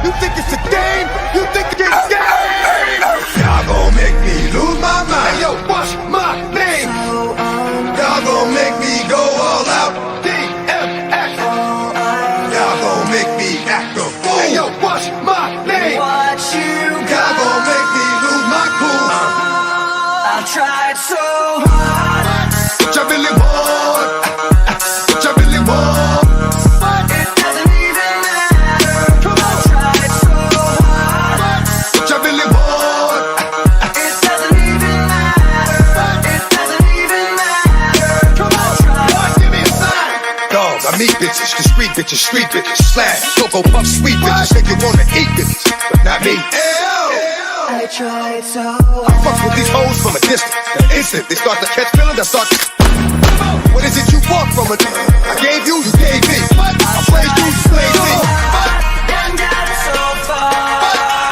You think it's a game? You think it's game? Y'all gon' make me lose my mind. Hey, yo, what's my name? Y'all gon' make me go all out. DMX. Y'all gon' make me act a fool. Hey, yo, what's my name? Y'all gon' make me lose my cool. I tried so hard. What y'all really want? What y'all really want? But it doesn't even matter. Come on. I tried so hard. What y'all really want? It doesn't even matter. It doesn't even matter. Come on. Boy, give me a sign. Dog, I meet bitches, the street bitches, slash, cocoa puff, sweet bitches, make you wanna eat bitches, but not me. I tried so I fuck with these hoes from a distance. The instant they start to catch feelings, I start to. What is it you want from a? I gave you, you gave me. I played you, you played me. and got so far.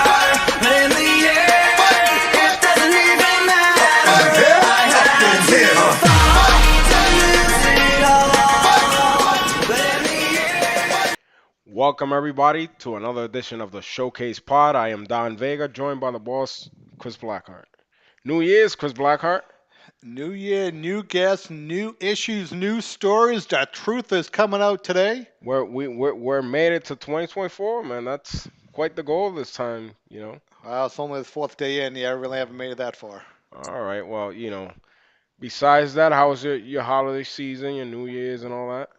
But in the end, it doesn't even matter. I had to lose it all. But in the end. Welcome everybody to another edition of the Showcase Pod. I am Don Vega, joined by the boss, Chris Blackheart. New Year's, Chris Blackheart. New year, new guests, new issues, new stories. The truth is coming out today. We're made it to 2024, man. That's quite the goal this time, you know. Well, it's only the fourth day in. Yeah, I really haven't made it that far. All right, well, you know, besides that, how was your holiday season, your New Year's and all that?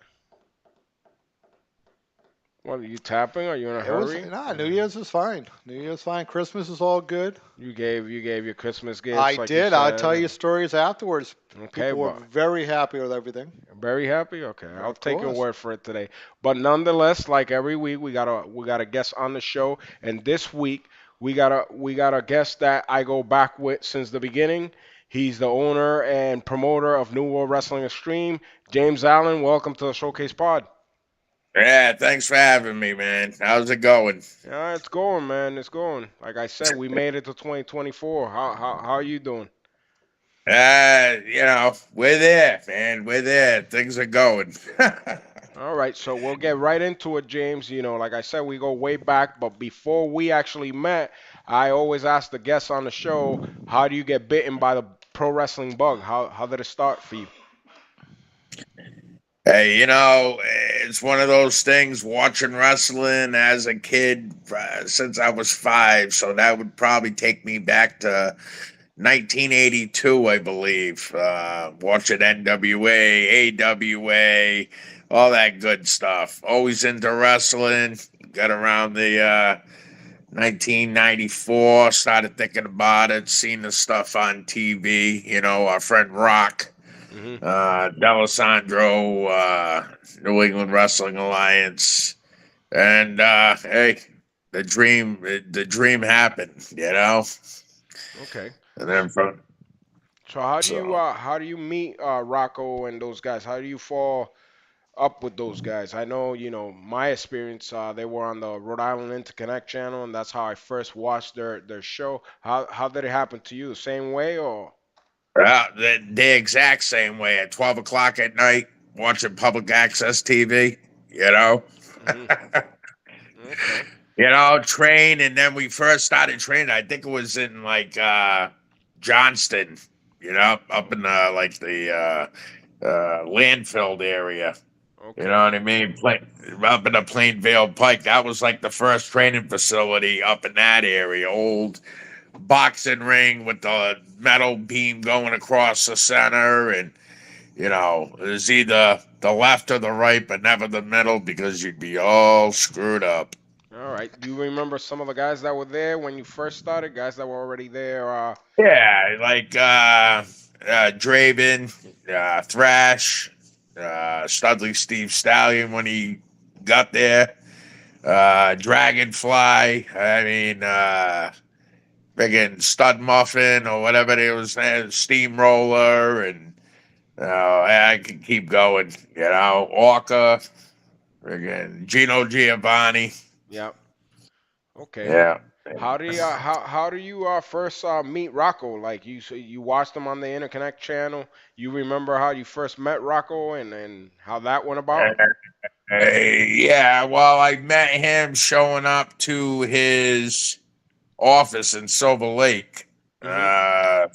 What, are you tapping? Are you in a hurry? New Year's is fine. New Year's fine. Christmas is all good. You gave your Christmas gifts. I like did. You I'll said. tell you stories afterwards. Okay, People were but very happy with everything. very happy. Okay, I'll Of take your course. word for it today. But nonetheless, like every week, we got a guest on the show, and this week we got a guest that I go back with since the beginning. He's the owner and promoter of New World Wrestling Extreme, James Allen. Welcome to the Showcase Pod. Yeah, thanks for having me, man. How's it going? Yeah, it's going, man. It's going. Like I said, we made it to 2024. How are you doing? We're there, man. We're there. Things are going. All right, so we'll get right into it, James. You know, like I said, we go way back, but before we actually met, I always ask the guests on the show, how do you get bitten by the pro wrestling bug? How did it start for you? Hey, it's one of those things watching wrestling as a kid since I was 5. So that would probably take me back to 1982, I believe. Watching NWA, AWA, all that good stuff. Always into wrestling. Got around the 1994, started thinking about it, seen the stuff on TV. Our friend Rock. Mm-hmm. D'Alessandro, New England Wrestling Alliance, and hey, the dream happened, Okay. And then So how do you meet Rocco and those guys? How do you fall up with those guys? I know, my experience, they were on the Rhode Island Interconnect channel, and that's how I first watched their show. How did it happen to you? The same way or? the exact same way at 12 o'clock at night, watching public access TV, Mm-hmm. Okay. Train, and then we first started training. I think it was in like Johnston, up in the landfill area. Okay. You know what I mean? Up in the Plainville Pike. That was like the first training facility up in that area. Old boxing ring with the metal beam going across the center. And, it was either the left or the right, but never the middle because you'd be all screwed up. All right. Do you remember some of the guys that were there when you first started? Guys that were already there? Yeah, like Draven, Thrash, Studley Steve Stallion when he got there, Dragonfly, I mean, friggin' Stud Muffin or whatever it was, Steamroller, and I can keep going, Orca, friggin' Gino Giovanni. Yeah. Okay. Yeah. How do you first meet Rocco? Like you watched him on the Interconnect channel. You remember how you first met Rocco and how that went about? Yeah, well, I met him showing up to his office in Silver Lake. Back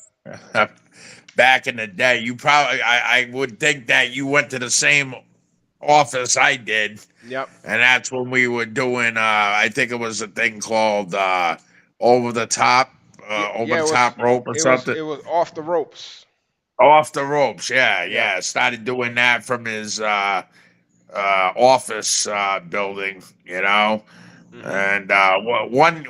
in the day, I would think that you went to the same office I did, Yep. and that's when we were doing. I think it was a thing called over the top, Yeah, over yeah, the top rope or something. it was off the ropes. Off the ropes, yeah, Yeah. yeah. Started doing that from his office building, you know. Hmm. And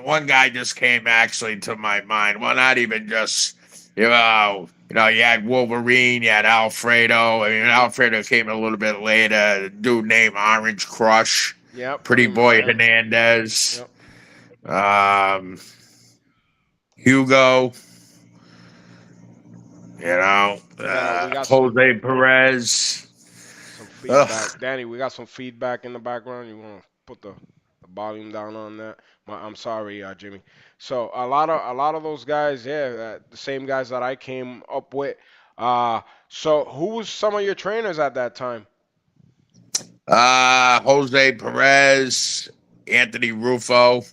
one guy just came actually to my mind. Well, not even just you had Wolverine, you had Alfredo. I mean, Hmm. Alfredo came a little bit later. A dude named Orange Crush, Yep, I Pretty Boy remember him. Hernandez, Yep. um, Hugo. We got Jose Perez. some feedback. Ugh. Danny, we got some feedback in the background. You want to put the volume down on that? I'm sorry, Jimmy. So a lot of those guys, yeah, the same guys that I came up with. So who was some of your trainers at that time? Jose Perez, Anthony Rufo.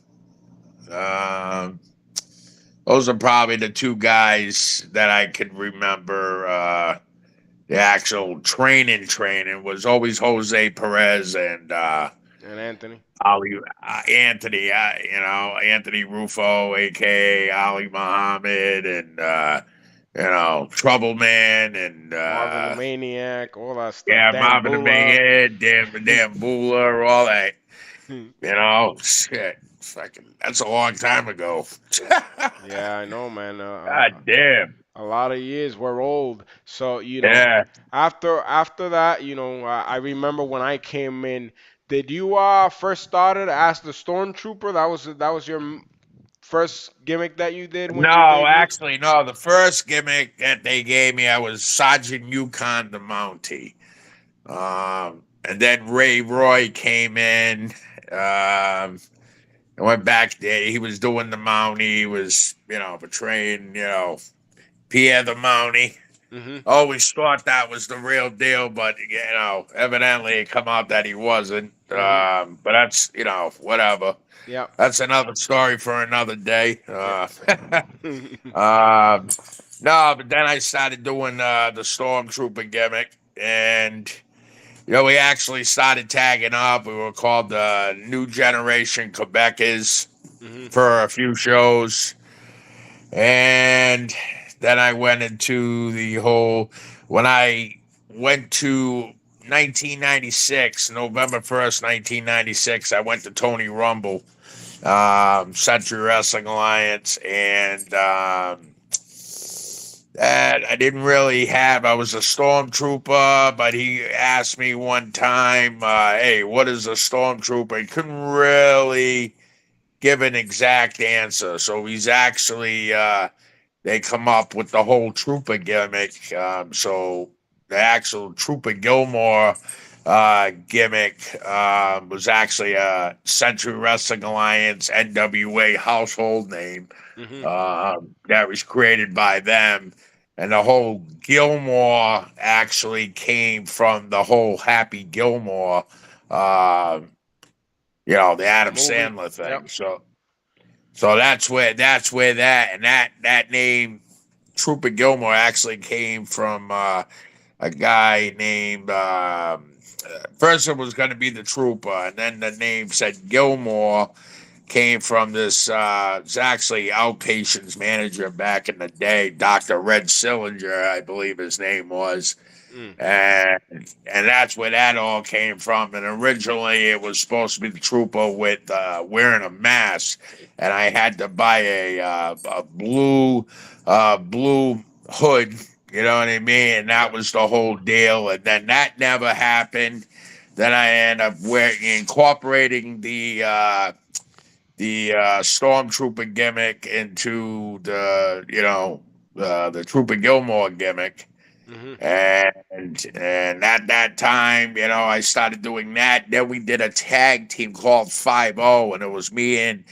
Um, those are probably the two guys that I could remember. The actual training was always Jose Perez and And Anthony. Ali Anthony. Anthony Rufo, aka Ali Muhammad, and Trouble Man, and Marvin the Maniac, all that stuff. yeah, Dan Marvin the Bula. Man, Dan Booler, all that. Shit, fucking, that's a long time ago. Yeah, I know, man. God damn. A lot of years. We're old, so Yeah. after that, I remember when I came in. Did you first started as the stormtrooper? That was your first gimmick that you did when you No, debuted. actually, no. The first gimmick that they gave me, I was Sergeant Yukon the Mountie. And then Ray Roy came in. I went back there. He was doing the Mountie. He was, portraying, Pierre the Mountie. Mhm. Always thought that was the real deal, but evidently it come out that he wasn't. Mhm. But that's whatever. Yeah. That's another story for another day. Yeah. No, but then I started doing the Stormtrooper gimmick, and we actually started tagging up. We were called the New Generation Quebecers Mhm. for a few shows, and then I went into the whole. When I went to 1996, November 1st, 1996, I went to Tony Rumble, Century Wrestling Alliance, and that I didn't really have. I was a stormtrooper, but he asked me one time, "Hey, what is a stormtrooper?" He couldn't really give an exact answer, so he's actually they come up with the whole trooper gimmick. So the actual Trooper Gilmore gimmick was actually a Century Wrestling Alliance NWA household name Mhm. that was created by them. And the whole Gilmore actually came from the whole Happy Gilmore, the Adam Movie. Sandler Yep. thing. So that's where that name Trooper Gilmore actually came from a guy named first it was going to be the Trooper, and then the name said Gilmore came from this it's actually outpatients manager back in the day, Dr. Red Sillinger, I believe his name was. Mm. And that's where that all came from. And originally it was supposed to be the Trooper with wearing a mask, and I had to buy a blue hood. You know what I mean? And that was the whole deal. And then that never happened. Then I ended up incorporating the stormtrooper gimmick into the Trooper Gilmore gimmick. Mhm. And at that time, I started doing that. Then we did a tag team called 5-0, and it was me and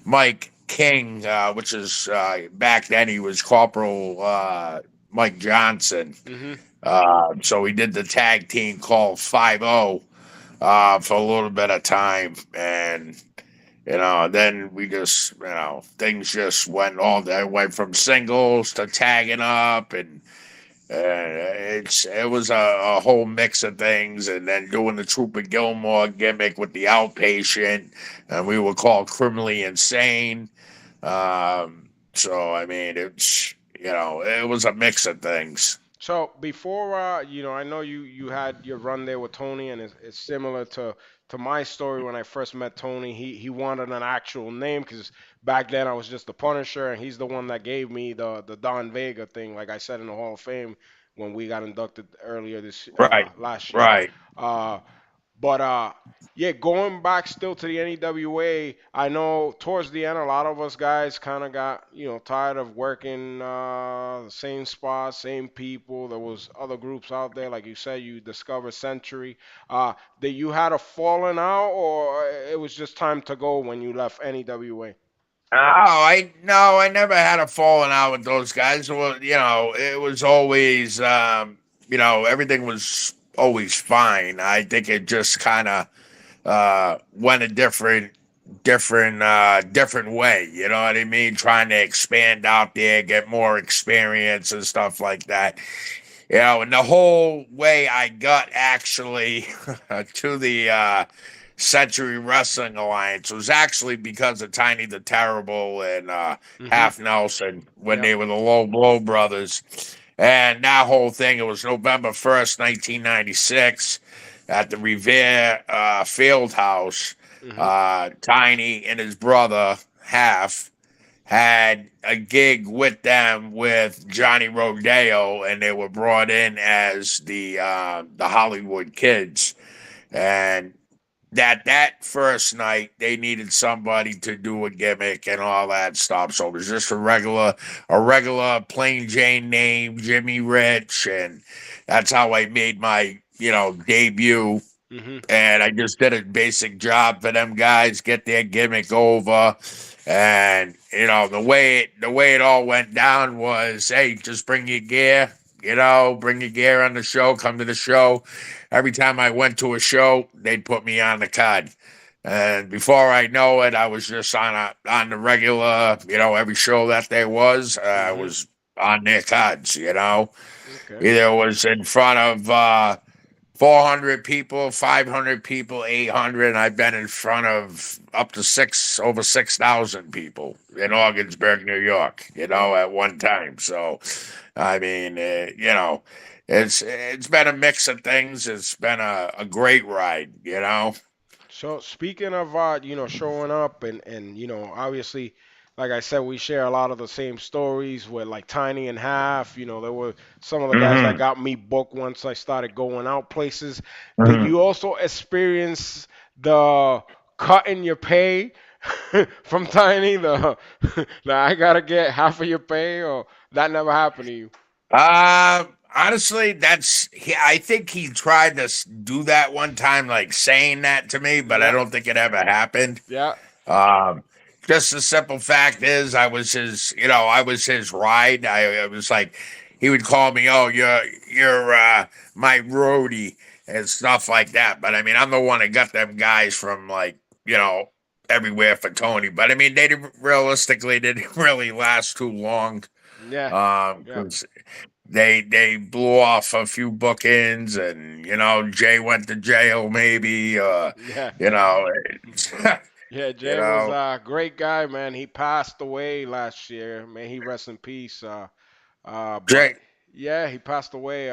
Mike King, which is back then he was Corporal Mike Johnson. Mhm. So we did the tag team called 5-0. for a little bit of time, and then we just, things just went all day. Went from singles to tagging up, and it was a whole mix of things, and then doing the Trooper Gilmore gimmick with the outpatient, and we were called criminally insane. So I mean, it was a mix of things. So before, I know you had your run there with Tony, and it's similar to my story when I first met Tony. He wanted an actual name because back then I was just the Punisher, and he's the one that gave me the Don Vega thing, like I said in the Hall of Fame when we got inducted earlier this Right, last year. right. Uh, but yeah, going back still to the NEWA, I know towards the end, a lot of us guys kind of got tired of working the same spots, same people. There was other groups out there, like you said, you discovered Century. That you had a falling out, or it was just time to go when you left NEWA? I never had a falling out with those guys. Well, it was always, everything was always fine. I think it just kind of went a different way. You know what I mean? Trying to expand out there, get more experience and stuff like that. And the whole way I got actually to the Century Wrestling Alliance was actually because of Tiny the Terrible and Hmm. Half Nelson when Yep. they were the Low Blow Brothers. And that whole thing, it was November 1st, 1996, at the Revere Field House. Hmm. Tiny and his brother, Half, had a gig with them with Johnny Rodeo, and they were brought in as the Hollywood Kids. And that first night they needed somebody to do a gimmick and all that stuff. So it was just a regular plain Jane name, Jimmy Rich, and that's how I made my debut. Hmm. And I just did a basic job for them guys, get their gimmick over. And the way it all went down was, hey, just bring your gear, bring your gear on the show, come to the show. Every time I went to a show, they'd put me on the card. And before I know it, I was just on the regular, every show that there was, I Hmm. was on their cards. Okay. Either it was in front of 400 people, 500 people, 800. And I've been in front of up to over 6,000 people in Augsburg, New York, Wow. at one time. So, I mean, it's been a mix of things. It's been a great ride. So speaking of showing up and obviously like I said we share a lot of the same stories with like Tiny and Half. There were some of the guys that Hmm. got me booked once I started going out places. Did Hmm. you also experience the cutting your pay from Tiny? The I gotta get half of your pay, or that never happened to you? Honestly, I think he tried to do that one time, like saying that to me, but I Yeah, don't think it ever happened. yeah. Um, just the simple fact is, I was his ride. I was like, he would call me, "Oh, you're my roadie," and stuff like that. But I mean, I'm the one that got them guys from like you know everywhere for Tony. But I mean, they didn't really last too long. Yeah, yeah, 'Cause they blew off a few bookings, and Jay went to jail, maybe. yeah. You know, Yeah, you Jay was know. a great guy, man. He passed away last year. May he rest in peace. But Jay, yeah, he passed away.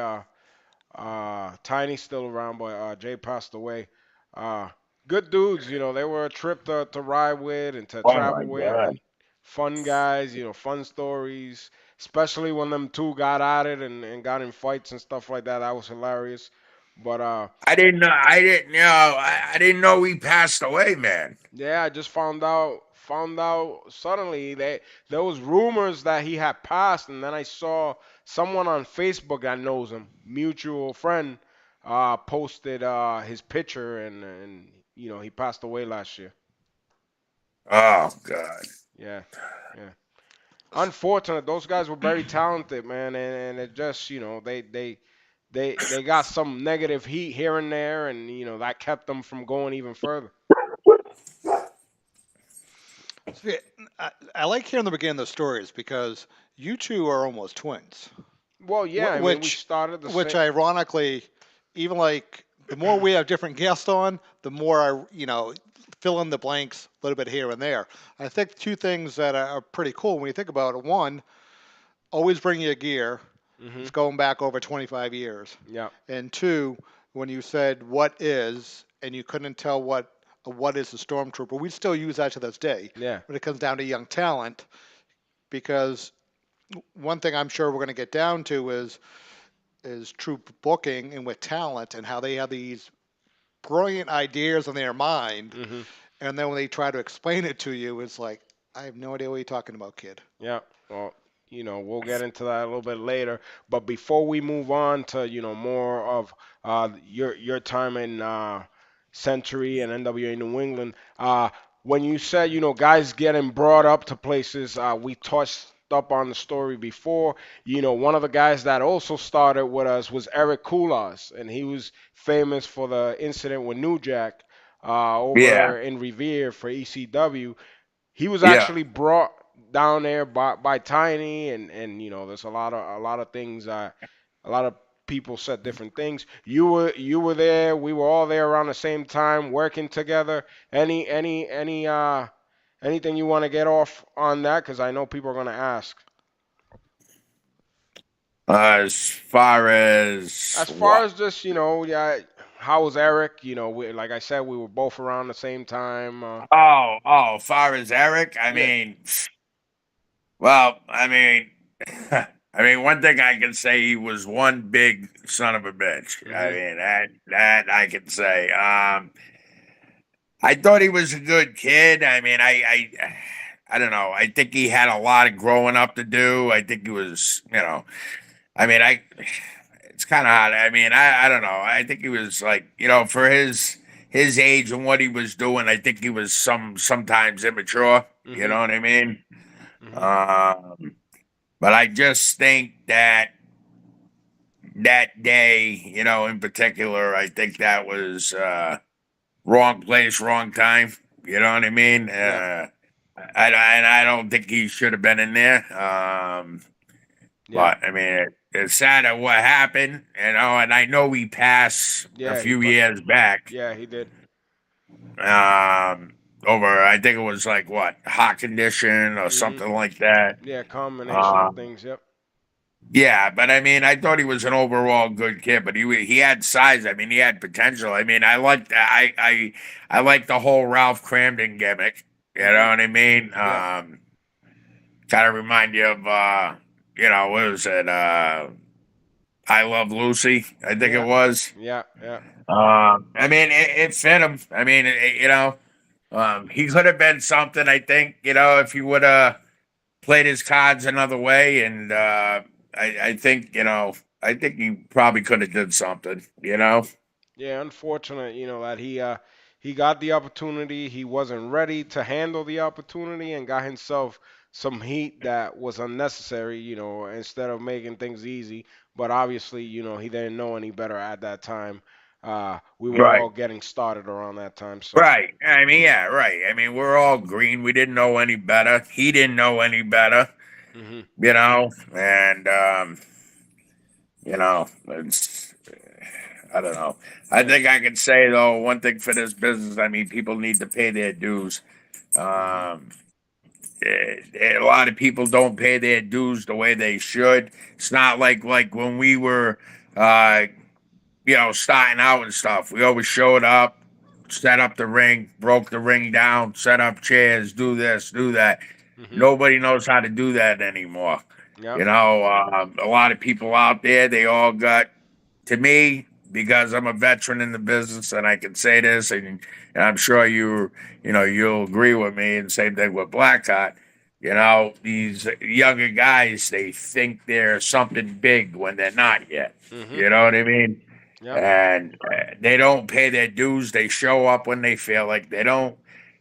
Tiny's still around, but Jay passed away. Uh, Good dudes, they were a trip to ride with and to oh my travel with, God. and fun guys, fun stories. Especially when them two got at it and got in fights and stuff like that. That was hilarious. But I didn't know he passed away, man. yeah, I just found out suddenly that there was rumors that he had passed, and then I saw someone on Facebook that knows him, mutual friend, posted his picture, and he passed away last year. Oh God. Yeah, yeah. Unfortunate. Those guys were very talented, man, and it just they they got some negative heat here and there, and that kept them from going even further. See, I like hearing the beginning of the stories because you two are almost twins. Well, yeah, I mean, we Which, started the which same. ironically, even like the more we have different guests on, the more I fill in the blanks a little bit here and there. I think two things that are pretty cool when you think about it. One, always bring your gear. Hmm. It's going back over 25 years. Yeah, And two, when you said what is, and you couldn't tell what is a stormtrooper, we still use that to this day yeah. when it comes down to young talent, because one thing I'm sure we're going to get down to is troop booking and with talent and how they have these brilliant ideas in their mind, Hmm. and then when they try to explain it to you, it's like, I have no idea what you're talking about, kid. Yeah. Well, we'll get into that a little bit later. But before we move on to, more of your time in Century and NWA New England, when you said, guys getting brought up to places, we touched up on the story before. One of the guys that also started with us was Eric Kulas, and he was famous for the incident with New Jack Yeah, over in Revere for ECW. He was yeah. actually brought down there by Tiny, and there's a lot of things. A lot of people said different things. You were there. We were all there around the same time, working together. Anything you want to get off on that? Because I know people are gonna ask. As far as As far what? as just yeah, how was Eric? Like I said, we were both around the same time. As far as Eric, I Yeah. mean, well, I mean, I mean, one thing I can say, he was one big son of a bitch. I Mhm. mean, that I can say. I thought he was a good kid. I mean, I don't know. I think he had a lot of growing up to do. I think he was, I mean, it's kind of hard. I mean, I don't know. I think he was like, for his age and what he was doing, I think he was sometimes immature. You Mhm. know what I mean? Mhm. Um, but I just think that that day, in particular, I think that was wrong place, wrong time. You know what I mean? Yeah. And I don't think he should have been in there. Yeah. But I mean, it's sad at what happened, and I know he passed a Yeah. few years back. Yeah, he did. Over, I think it was like what, heart condition or Mhm. something like that. Yeah, combination of Um, things. Yep. yeah, but I mean, I thought he was an overall good kid, but he had size. I mean, he had potential. I mean, I like the whole Ralph Cramden gimmick. You know Mhm. what I mean? Yep. Kind of remind you of what was it? I Love Lucy, I think it Yeah. was. Yeah. Yeah. I mean, it fit him. I mean, he could have been something. I think if he would have played his cards another way, and I think I think he probably could have did something. Yeah. Unfortunate, that he got the opportunity. He wasn't ready to handle the opportunity and got himself some heat that was unnecessary. Instead of making things easy. But obviously, he didn't know any better at that time. We were Right. all getting started around that time. So. Right. I mean, yeah, right. I mean, we're all green. We didn't know any better. He didn't know any better. Mhm. And it's I don't know. I Yeah. think I can say though one thing for this business. I mean, people need to pay their dues. Mhm. Um, a lot of people don't pay their dues the way they should. It's not like when we were, uh, starting out and stuff. We always showed up, set up the ring, broke the ring down, set up chairs, do this, do that. Mhm. Nobody knows how to do that anymore. Yep. A lot of people out there, they all got, to me, because I'm a veteran in the business and I can say this, and I'm sure you'll agree with me, and same thing with Blackheart. These younger guys, they think they're something big when they're not yet. Mhm. You know what I mean? Yep. And they don't pay their dues. They show up when they feel like they don't.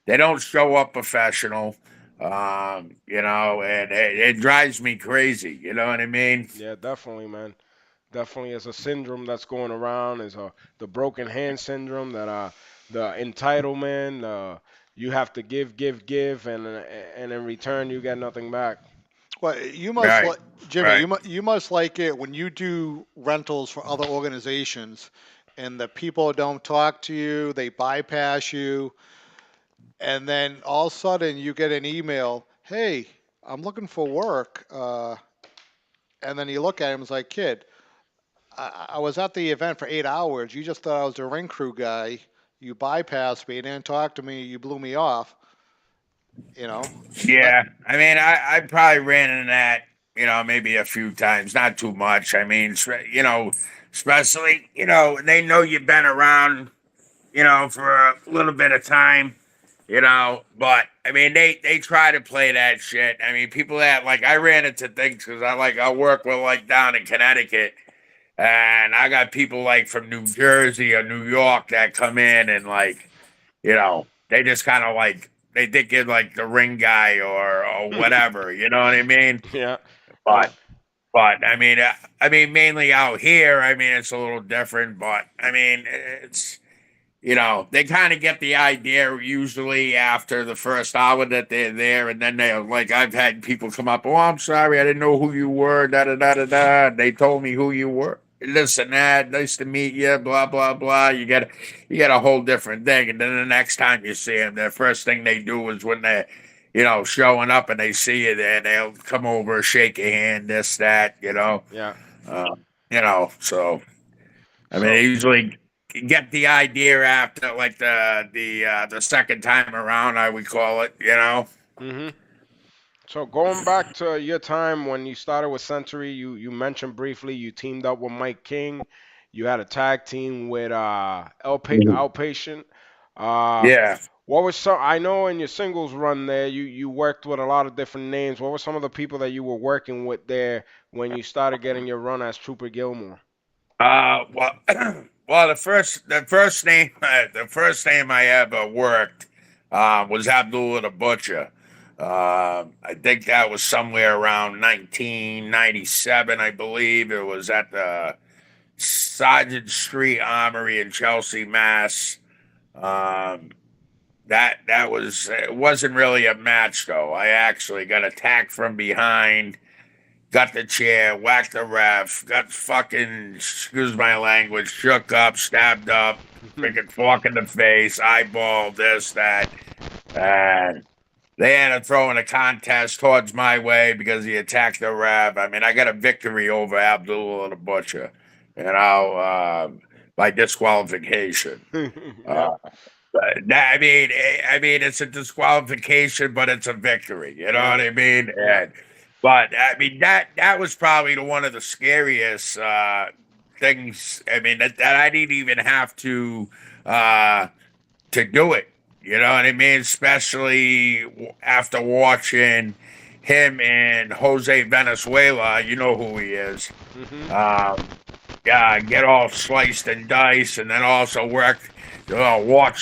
They don't show up professional. And it drives me crazy. You know what I mean? Yeah, definitely, man. Definitely is a syndrome that's going around. Is the broken hand syndrome that the entitlement. You have to give, give, give, and in return you get nothing back. Well, you must Right. like Jimmy. Right. You must like it when you do rentals for other organizations, and the people don't talk to you, they bypass you, and then all of a sudden you get an email, "Hey, I'm looking for work," and then you look at him, it's like, "Kid, I was at the event for 8 hours. You just thought I was the ring crew guy. You bypassed me, didn't talk to me. You blew me off. You know." But Yeah. I mean, I probably ran into that, maybe a few times, not too much. I mean, especially, they know you've been around, for a little bit of time, but I mean, they try to play that shit. I mean, people that like, I ran into things because I work with like down in Connecticut. And I got people like from New Jersey or New York that come in and like, they just kind of like they think you're like the ring guy or whatever. You know what I mean? Yeah, yeah, But I mean mainly out here. I mean it's a little different, but I mean it's they kind of get the idea usually after the first hour that they're there, and then they like I've had people come up. Oh, I'm sorry, I didn't know who you were. Da da da da da. They told me who you were. This and that. Nice to meet you. Blah blah blah. You get a whole different thing, and then the next time you see them, the first thing they do is when they're showing up and they see you there, they'll come over, shake your hand, this that. yeah. Uh, so. I mean, they So, usually get the idea after like the second time around, I would call it. hmm so going back to your time when you started with Century, you mentioned briefly you teamed up with Mike King. You had a tag team with Outpatient. Uh, Yeah. what was some? I know in your singles run there, you worked with a lot of different names. What were some of the people that you were working with there when you started getting your run as Trooper Gilmore? Well, well, the first name I ever worked was Abdullah the Butcher. I think that was somewhere around 1997, I believe. It was at the Sergeant Street Armory in Chelsea, Mass. Um, that was it wasn't really a match though. I actually got attacked from behind, got the chair, whacked the ref, got fucking excuse my language, shook up, stabbed up, freaking fork in the face, eyeball, this, that. And they had to throw in a contest towards my way because he attacked the ref. I mean, I got a victory over Abdullah the Butcher, by disqualification. Yeah. Uh, I mean, it's a disqualification, but it's a victory. You know Yeah. what I mean? Yeah. But I mean, that was probably one of the scariest things. I mean, that I didn't even have to do it. You know what I mean? Especially after watching him and Jose Venezuela. You know who he is. hmm Um, yeah, get all sliced and diced, and then also watch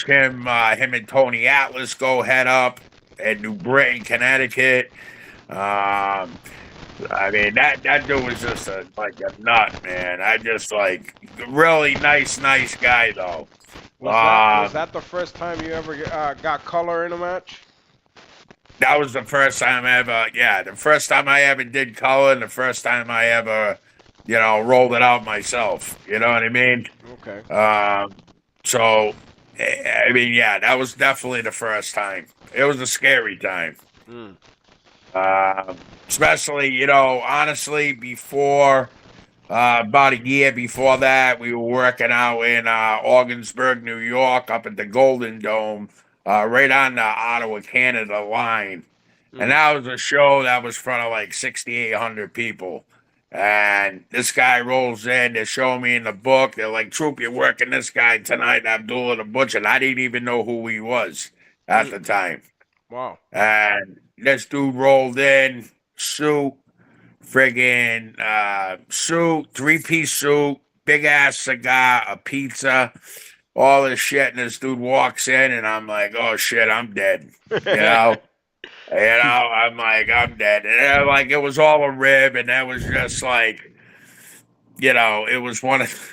him and Tony Atlas go head up in New Britain, Connecticut. Um, I mean that dude was just like a nut, man. I just like really nice guy though. Was Um, that the first time you ever got color in a match? that was the first time the first time I ever did color, and the first time I ever, rolled it out myself. You know what I mean? Okay. Um, so, I mean, yeah, that was definitely the first time. It was a scary time. Mm. Especially, honestly, before about a year before that, we were working out in Ogdensburg, New York, up at the Golden Dome, right on the Ottawa, Canada line. And Mm. that was a show that was in front of like 6,800 people. And this guy rolls in, they're showing me in the book. They're like, Troop, you're working this guy tonight, Abdullah the Butcher. And I didn't even know who he was at the Mm. time. Wow. And this dude rolled in, suit, friggin' suit, three-piece suit, big ass cigar, a pizza, all this shit. And this dude walks in, and I'm like, oh shit, I'm dead. You know? I'm like, I'm dead. And like, it was all a rib, and that was just like, you know, it was one of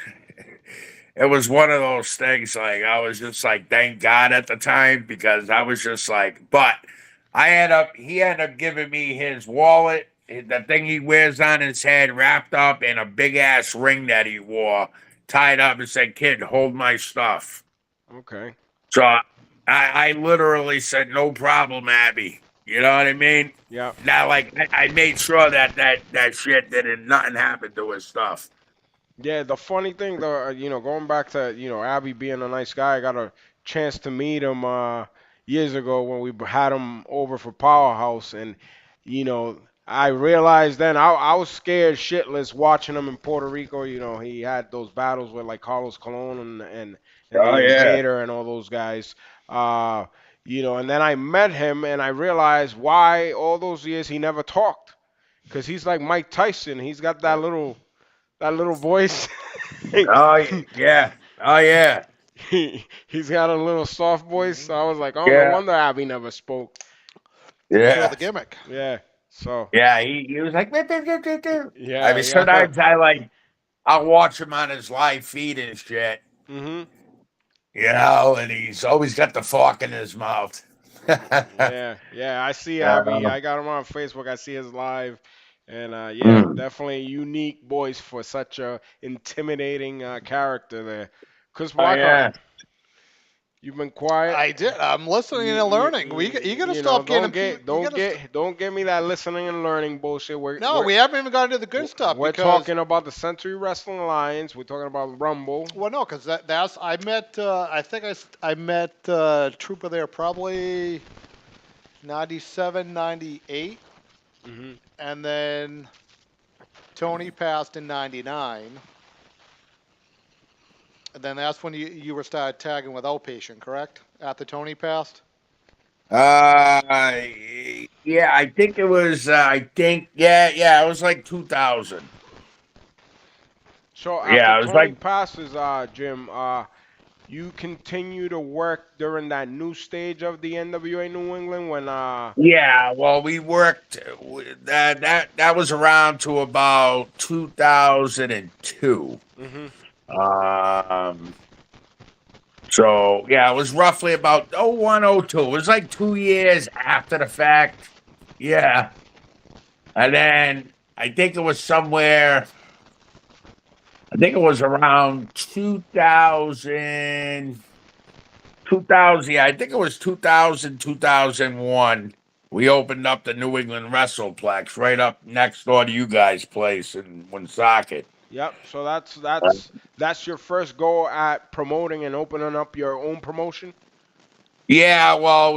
it was one of those things. Like I was just like, thank God at the time because I was just like, but he ended up giving me his wallet, the thing he wears on his head, wrapped up in a big ass ring that he wore, tied up, and said, "Kid, hold my stuff." Okay. So I literally said, "No problem, Abby." You know what I mean? Yeah. Now, like I made sure that shit didn't nothing happened to his stuff. Yeah, the funny thing though, going back to, Abby being a nice guy, I got a chance to meet him years ago when we had him over for Powerhouse, and you know, I realized then I was scared shitless watching him in Puerto Rico. He had those battles with like Carlos Colon and Oh the yeah. Invader and all those guys. Uh, and then I met him and I realized why all those years he never talked, because he's like Mike Tyson. He's got that little voice. Oh yeah. Oh yeah. He's got a little soft voice. So I was like, oh, no Yeah. wonder Abby never spoke. Fulfill Yeah. the gimmick. Yeah. So, Yeah. He was like, "Meow, meow, meow, meow, meow." I yeah, mean, yeah. sometimes I'll watch him on his live feed and shit, Mhm. and he's always got the fork in his mouth. Yeah, yeah. I see Abby. Uh, I got him on Facebook. I see his live, and yeah, mm. definitely a unique voice for such a intimidating character there. Chris Oh Blackheart, yeah. you've been quiet. I did. I'm listening and learning. You gotta stop Don't getting. get You don't gotta. get don't get me that listening and learning bullshit. No, we haven't even gotten to the good stuff We're because. talking about the Century Wrestling Alliance. We're talking about Rumble. Well, no, because that's I met. I think I met Trooper there probably 97, 98, Mhm. and then Tony passed in 99. And then that's when you were started tagging with Outpatient, correct? After Tony passed? Uh, yeah, I think it was. Yeah, it was like 2000. So after Yeah, it was Tony like passes, Jim, you continue to work during that new stage of the NWA New England when yeah. Well, we worked that was around to about 2002. mhm. Um, so yeah, it was roughly about 0102. It was like 2 years after the fact. Yeah, and then I think it was somewhere. I think it was around 2000. Yeah, I think it was 2000, 2001. We opened up the New England WrestlePlex right up next door to you guys' place in Woonsocket. Yep. So that's your first go at promoting and opening up your own promotion. Yeah, no,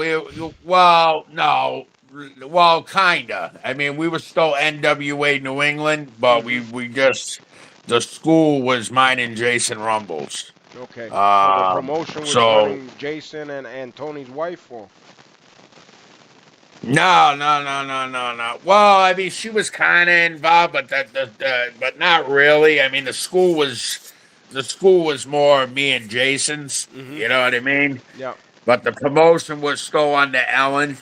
well, kinda. I mean, we were still NWA New England, but Mhm. we just the school was mine and Jason Rumbles. Okay. So the promotion was So running Jason and Tony's wife, or no. Well, I mean, she was kind of involved, but but not really. I mean, the school was more me and Jason's. mhm. You know what I mean? Yep. But the promotion was still under Ellen,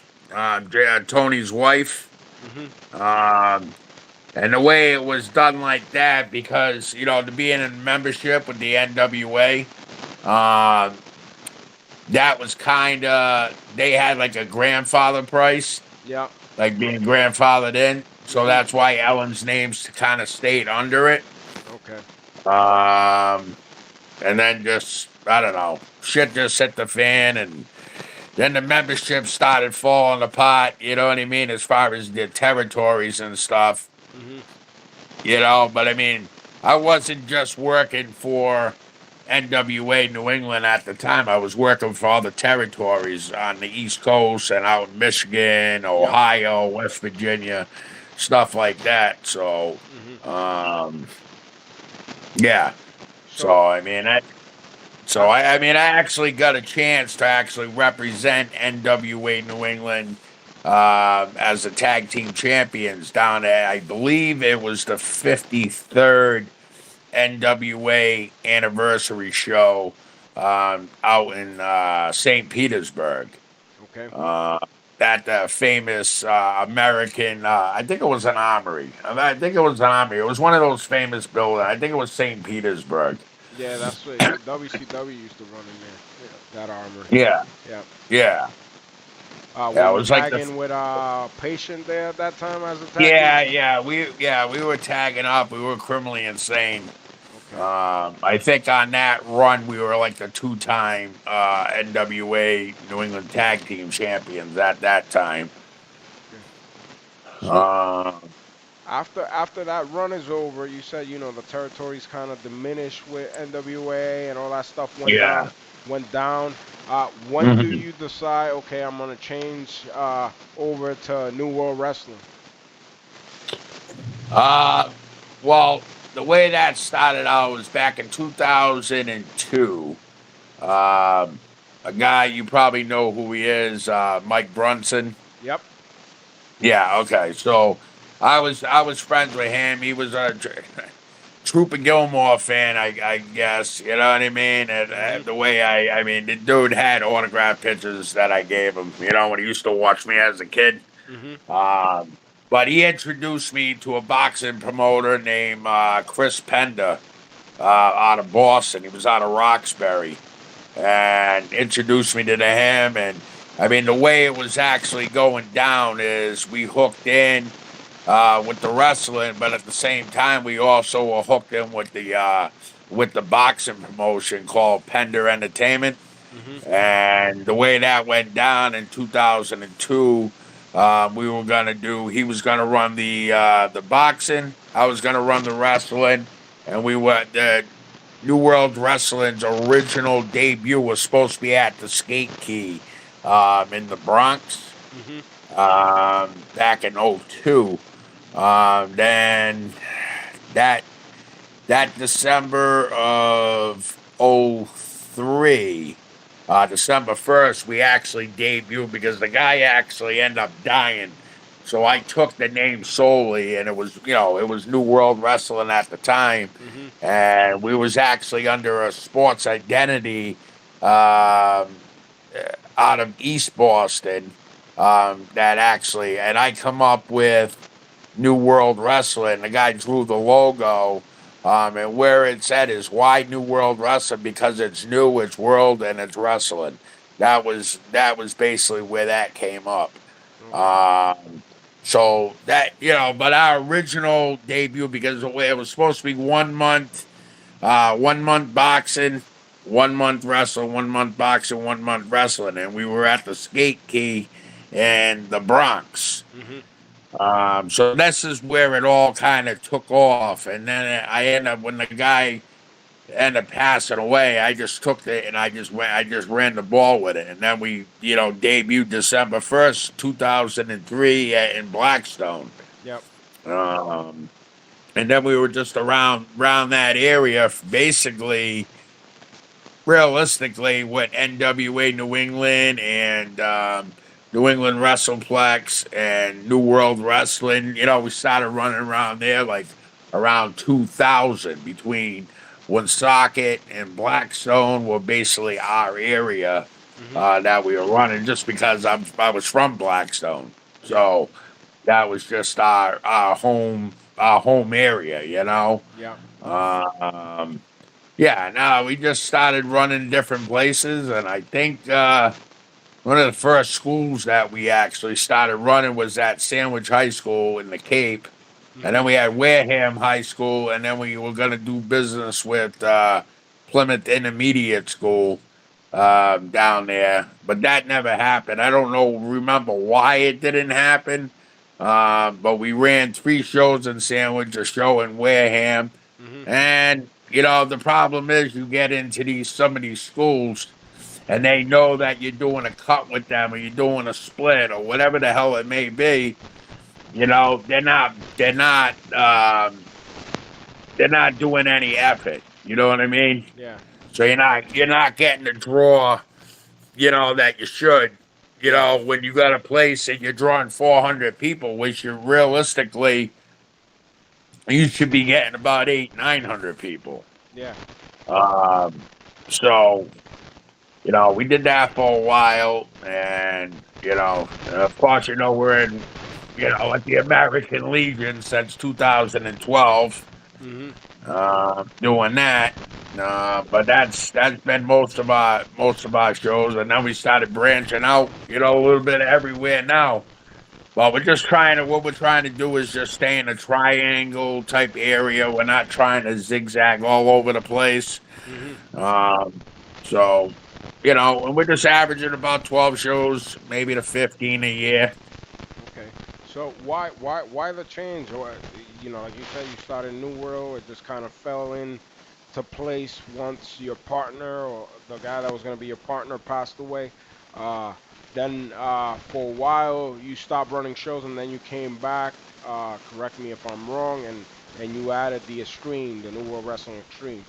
Tony's wife. Mhm. Um, and the way it was done like that, because to be in a membership with the NWA, um, that was kind of they had like a grandfather price, Yep. like being grandfathered in. So Mhm. that's why Ellen's name's kind of stayed under it. Okay. Um, and then just I don't know, shit just hit the fan, and then the membership started falling apart. You know what I mean, as far as the territories and stuff. Mhm. But I mean, I wasn't just working for NWA New England at the time. I was working for all the territories on the East Coast and out in Michigan, Yep. Ohio, West Virginia, stuff like that. So, Mhm. um, yeah. So So I mean, I mean, I actually got a chance to actually represent NWA New England as the tag team champions down at, I believe it was the 53rd NWA anniversary show out in St. Petersburg. okay. Uh, famous American. I think it was an armory. I think it was an armory. It was one of those famous buildings. I think it was St. Petersburg. Yeah, that's what WCW used to run in there. Yeah, that armory. Yeah, Yeah. yeah, Were yeah. It you was like tagging with Patient there at that time as a tag we were tagging up. We were criminally insane. team? Okay. I think on that run we were like the two-time NWA New England Tag Team Champions at that time. Uh, After that run is over, you said the territories kind of diminished with NWA and all that stuff yeah. went down. When do Mhm. you decide? Okay, I'm gonna change over to New World Wrestling. Uh, well, the way that started out was back in 2002. A guy you probably know who he is, Mike Brunson. Yep. Yeah, okay. So I was friends with him. He was a Trooper Gilmore fan, I guess. You know what I mean? And Mhm. the way I mean, the dude had autographed pictures that I gave him. When he used to watch me as a kid. Mhm. Um, but he introduced me to a boxing promoter named Chris Pender out of Boston. He was out of Roxbury, and introduced me to him. And I mean, the way it was actually going down is we hooked in with the wrestling, but at the same time, we also were hooked in with the boxing promotion called Pender Entertainment. Mhm. And the way that went down in 2002, we were gonna do. He was gonna run the boxing. I was gonna run the wrestling, and we were the New World Wrestling's original debut was supposed to be at the Skate Key in the Bronx Mhm. back in '02. Then that that December of '03, December 1st, we actually debuted because the guy actually ended up dying. So I took the name solely, and it was New World Wrestling at the time, Mhm. and we was actually under a sports identity um, out of East Boston. That actually, and I come up with New World Wrestling. The guy drew the logo, and where it's at is why New World Wrestling, because it's new, it's world, and it's wrestling. That was basically where that came up. Okay. Um, so but our original debut, because the way it was supposed to be 1 month, 1 month boxing, 1 month wrestling, 1 month boxing, 1 month wrestling, and we were at the Skate Key in the Bronx. Mhm. So this is where it all kind of took off, and then I ended up when the guy ended up passing away. I just took it and I just ran the ball with it, and then we debuted December 1st, 2003 in Blackstone, Yep. um, and then we were just around that area, basically. Realistically, with NWA New England and New England Wrestleplex and New World Wrestling, we started running around there like around 2000 between Woonsocket and Blackstone were basically our area Mhm. that we were running just because I was from Blackstone. Yep. So that was just our home area. Yep. Um, yeah, no, we just started running different places, and I think one of the first schools that we actually started running was at Sandwich High School in the Cape, and then Mhm. we had Wareham High School, and then we were going to do business with Plymouth Intermediate School down there, but that never happened. I don't remember why it didn't happen, but we ran 3 shows in Sandwich, a show in Wareham, Mhm. and the problem is you get into some of these schools and they know that you're doing a cut with them or you're doing a split or whatever the hell it may be. They're not doing any effort. You know what I mean? Yeah. So you're not getting the draw, that you should. Yeah. When you got a place and you're drawing 400 people, which you should be getting about 900 people. Yeah. Um, so we did that for a while, and of course, we're in, at the American Legion since 2012, Hmm. doing that. But that's been most of our shows, and then we started branching out, a little bit everywhere now. Well, what we're trying to do is just stay in a triangle type area. We're not trying to zigzag all over the place. Hmm. Um, so, and we're just averaging about 12 shows, maybe to 15 a year. Okay. So why the change? Or like you said, you started New World. It just kind of fell in to place once your partner or the guy that was going to be your partner passed away. Uh, then for a while you stopped running shows, and then you came back. Correct me if I'm wrong, and you added the Extreme, the New World Wrestling Extreme.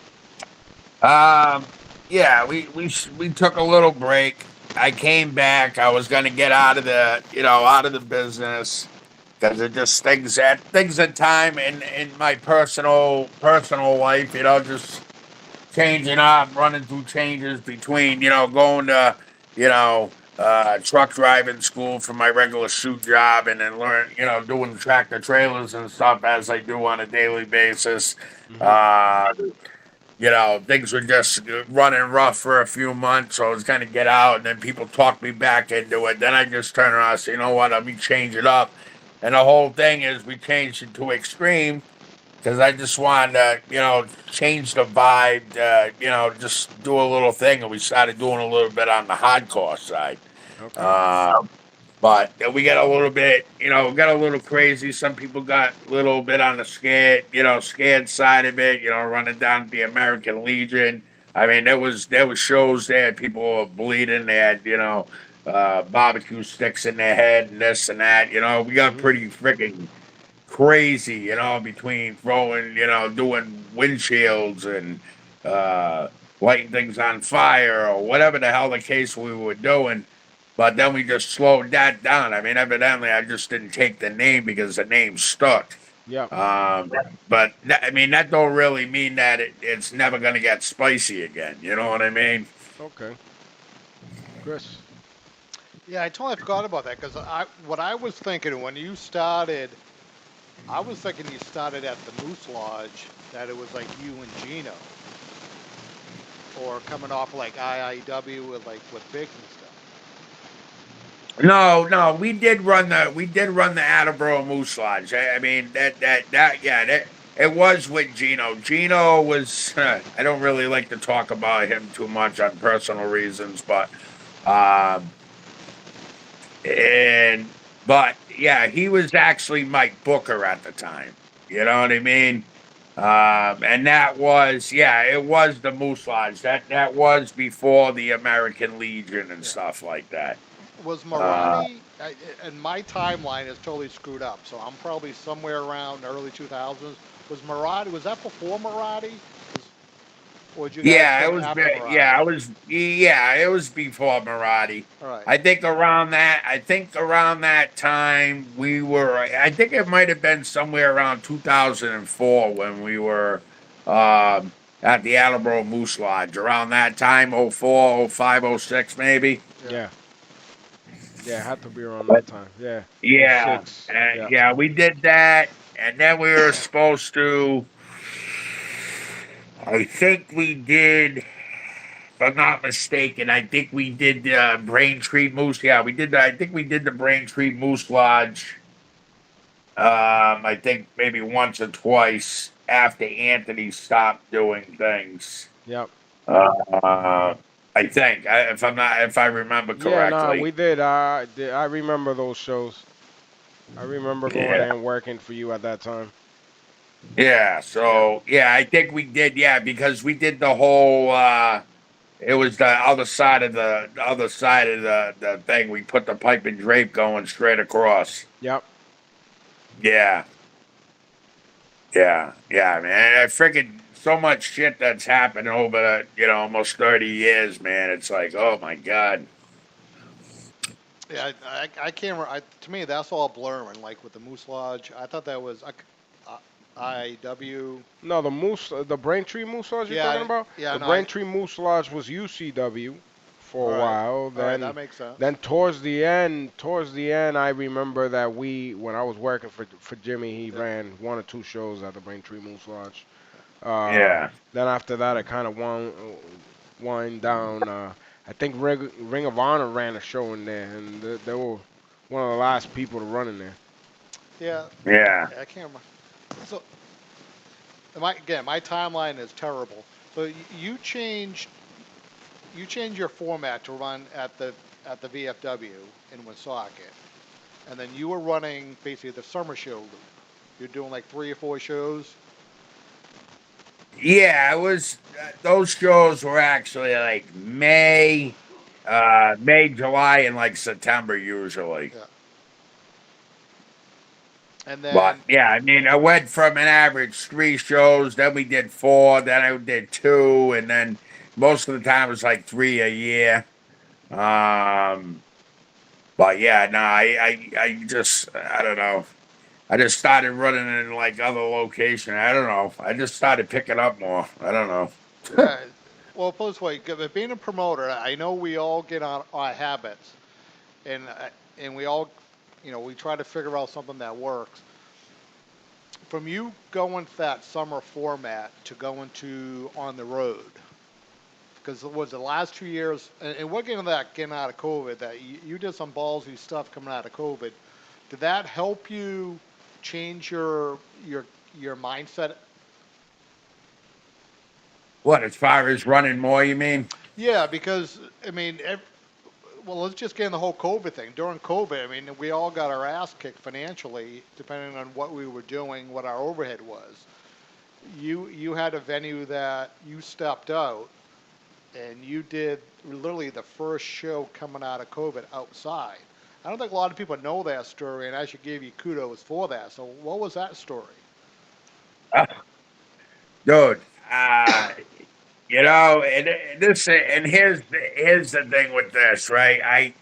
Um, yeah, we took a little break. I came back. I was going to get out of the business because it just things at time in my personal life, just changing up, running through changes between, going to, truck driving school for my regular shoot job and then doing tractor trailers and stuff as I do on a daily basis. Hmm. Uh, things were just running rough for a few months, so I was going to get out, and then people talked me back into it. Then I just turned around and said, you know what, let me change it up. And the whole thing is we changed it to extreme because I just wanted to, change the vibe, just do a little thing. And we started doing a little bit on the hardcore side. Okay. Uh, but we got a little bit, got a little crazy. Some people got a little bit on the scared side of it, running down the American Legion. I mean, there was shows there, people were bleeding, they had, barbecue sticks in their head and this and that. We got Hmm. pretty freaking crazy, between throwing, doing windshields and lighting things on fire or whatever the hell the case we were doing. But then we just slowed that down. I mean, evidently, I just didn't take the name because the name stuck. Yeah. Um, I mean, that don't really mean that it's never going to get spicy again. You know what I mean? Okay. Chris. Yeah, I totally forgot about that because what I was thinking when you started, I was thinking you started at the Moose Lodge, that it was like you and Gino, or coming off like IIW with Biggs and stuff. No, no, we did run the Attleboro Moose Lodge. I mean that yeah, it was with Gino. Gino was I don't really like to talk about him too much on personal reasons, um and but yeah, he was actually Mike Booker at the time. You know what I mean? And that was, yeah, it was the Moose Lodge. That was before the American Legion and Yeah. stuff like that. Was Uh, Marati, and my timeline is totally screwed up, so I'm probably somewhere around the early 2000s. Was that before Marati? Or did you guys Yeah, it come was. after Marati? Yeah, it was. Yeah, it was before Marathi. All right. I think around that. I think around that time we were. I think it might have been somewhere around 2004 when we were at the Attleboro Moose Lodge. Around that time, 04, 05, 06 maybe. Yeah. Yeah. Yeah. It had to be around But that time. Yeah. Oh yeah, six. Yeah. yeah, we did that, and then we were supposed to. I think we did. If I'm not mistaken, I think we did the Braintree Moose. Yeah, we did. I think we did the Braintree Moose Lodge. I think maybe once or twice after Anthony stopped doing things. Yep. Uh, I think, if I remember Yeah. Nah. We correctly. did. I remember those shows. I remember going Yeah, and working for you at that time. yeah. Yeah. So yeah, I think we did. Yeah, because we did the whole. It was the other side of the thing. We put the pipe and drape going straight across. Yep. Yeah, yeah, man. I freaking so much shit that's happened over almost 30 years, man. It's like, oh my god. Yeah, I can't. To me, that's all blurring. Like with the Moose Lodge, I thought that was IW. No, the Braintree Moose Lodge you're talking Yeah, about? yeah, The no, Braintree Moose Lodge was UCW for a All right. while. All right, Then that makes sense. then towards the end, I remember that when I was working for Jimmy, he Yeah. ran one or two shows at the Braintree Moose Lodge. Yeah. Then after that, it kind of wind down. I think Ring of Honor ran a show in there, and they were one of the last people to run in there. Yeah, Yeah. I can't remember. So, my timeline is terrible. So you changed your format to run at the VFW in Woonsocket, and then you were running basically the summer show loop. You're doing like 3 or 4 shows. Yeah, it was those shows were actually like May, July, and like September usually. Yeah. And But then yeah, I mean, I went from an average 3 shows, then we did 4, then I did 2, and then most of the time it was like 3 a year. Um, but yeah, no, I just I don't know. I just started running in like other locations. I don't know. I just started picking up more. I don't know. uh, well, put it this way, being a promoter, I know we all get on our habits, and we all, we try to figure out something that works. From you going to that summer format to going to on the road, because it was the last 2 years, and we're getting out of COVID. That you did some ballsy stuff coming out of COVID. Did that help you change your mindset? What, as far as running more, you mean? Yeah, because I mean, well, let's just get in the whole COVID thing. During COVID, I mean, we all got our ass kicked financially, depending on what we were doing, what our overhead was. You had a venue that you stepped out, and you did literally the first show coming out of COVID outside. I don't think a lot of people know that story, and I should give you kudos for that. So, what was that story? Uh, Dude, uh, and here's the thing with this, right?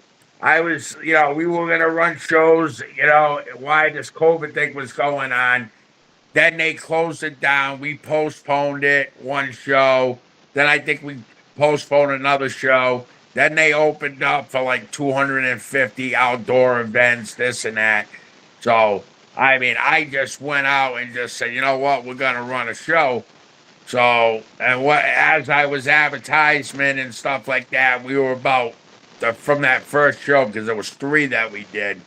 I was, we were gonna run shows, why this COVID thing was going on. Then they closed it down. We postponed it one show. Then I think we postponed another show. Then they opened up for like 250 outdoor events, this and that. So, I mean, I just went out and just said, you know what, we're gonna run a show. So, and as I was advertisement and stuff like that, we were from that first show, because there was 3 that we did,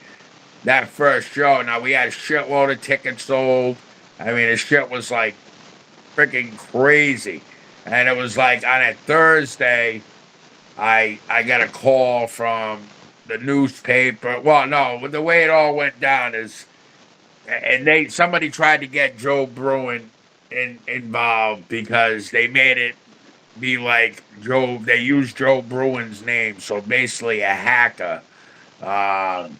that first show. Now, we had a shitload of tickets sold. I mean, the shit was like freaking crazy. And it was like on a Thursday, I got a call from the newspaper. Well, no, the way it all went down is, and somebody tried to get Joe Bruin involved, because they made it be like Joe. They used Joe Bruin's name, so basically a hacker got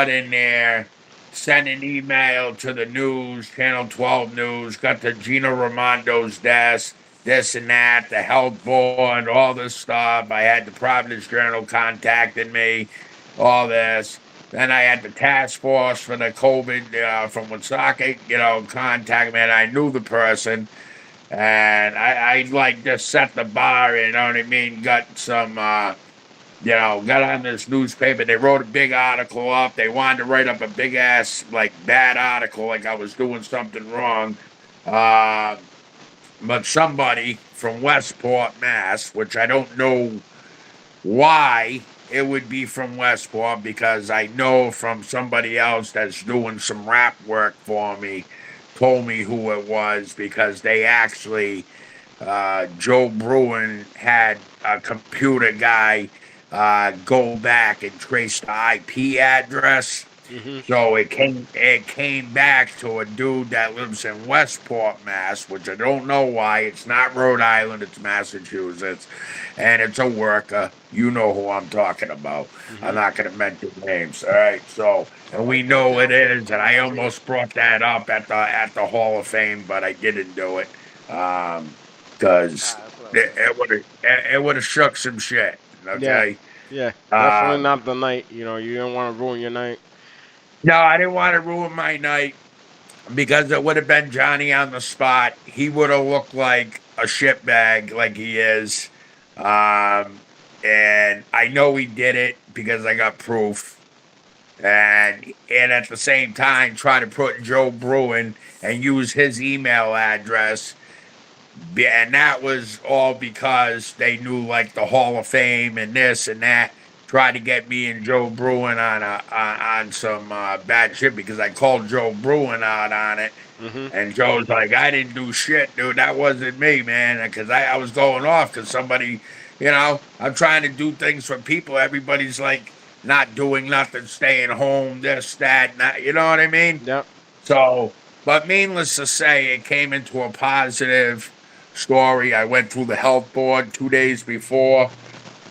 in there, sent an email to the news, Channel 12 News, got to Gina Raimondo's desk, this and that, the health board, all this stuff. I had the Providence Journal contacting me, all this. Then I had the task force for the COVID from Woonsocket, contact me, and I knew the person. And I like just set the bar, you know what I mean? Got some, got on this newspaper. They wrote a big article up. They wanted to write up a big ass, like, bad article, like I was doing something wrong. But somebody from Westport, Mass, which I don't know why it would be from Westport, because I know from somebody else that's doing some rap work for me, told me who it was, because they actually, Joe Bruin had a computer guy go back and trace the IP address. Hmm. So it came back to a dude that lives in Westport, Mass, which I don't know why. It's not Rhode Island, it's Massachusetts, and it's a worker. You know who I'm talking about. I'm not going to mention names. All right. So, and we know it is, and I almost brought that up at the Hall of Fame, but I didn't do it because it would have shook some shit. Okay. Yeah, definitely not the night. You don't want to ruin your night. No, I didn't want to ruin my night, because it would have been Johnny on the spot. He would have looked like a shitbag, like he is. and I know he did it because I got proof. And at the same time, try to put Joe Bruin and use his email address. And that was all because they knew like the Hall of Fame and this and that. Tried to get me and Joe Bruin on some bad shit because I called Joe Bruin out on it. Hmm. And Joe's like, I didn't do shit, dude. That wasn't me, man. Because I was going off because somebody, I'm trying to do things for people. Everybody's like not doing nothing, staying home, this, that, and that. You know what I mean? Yep. So, but needless to say, it came into a positive story. I went through the health board 2 days before.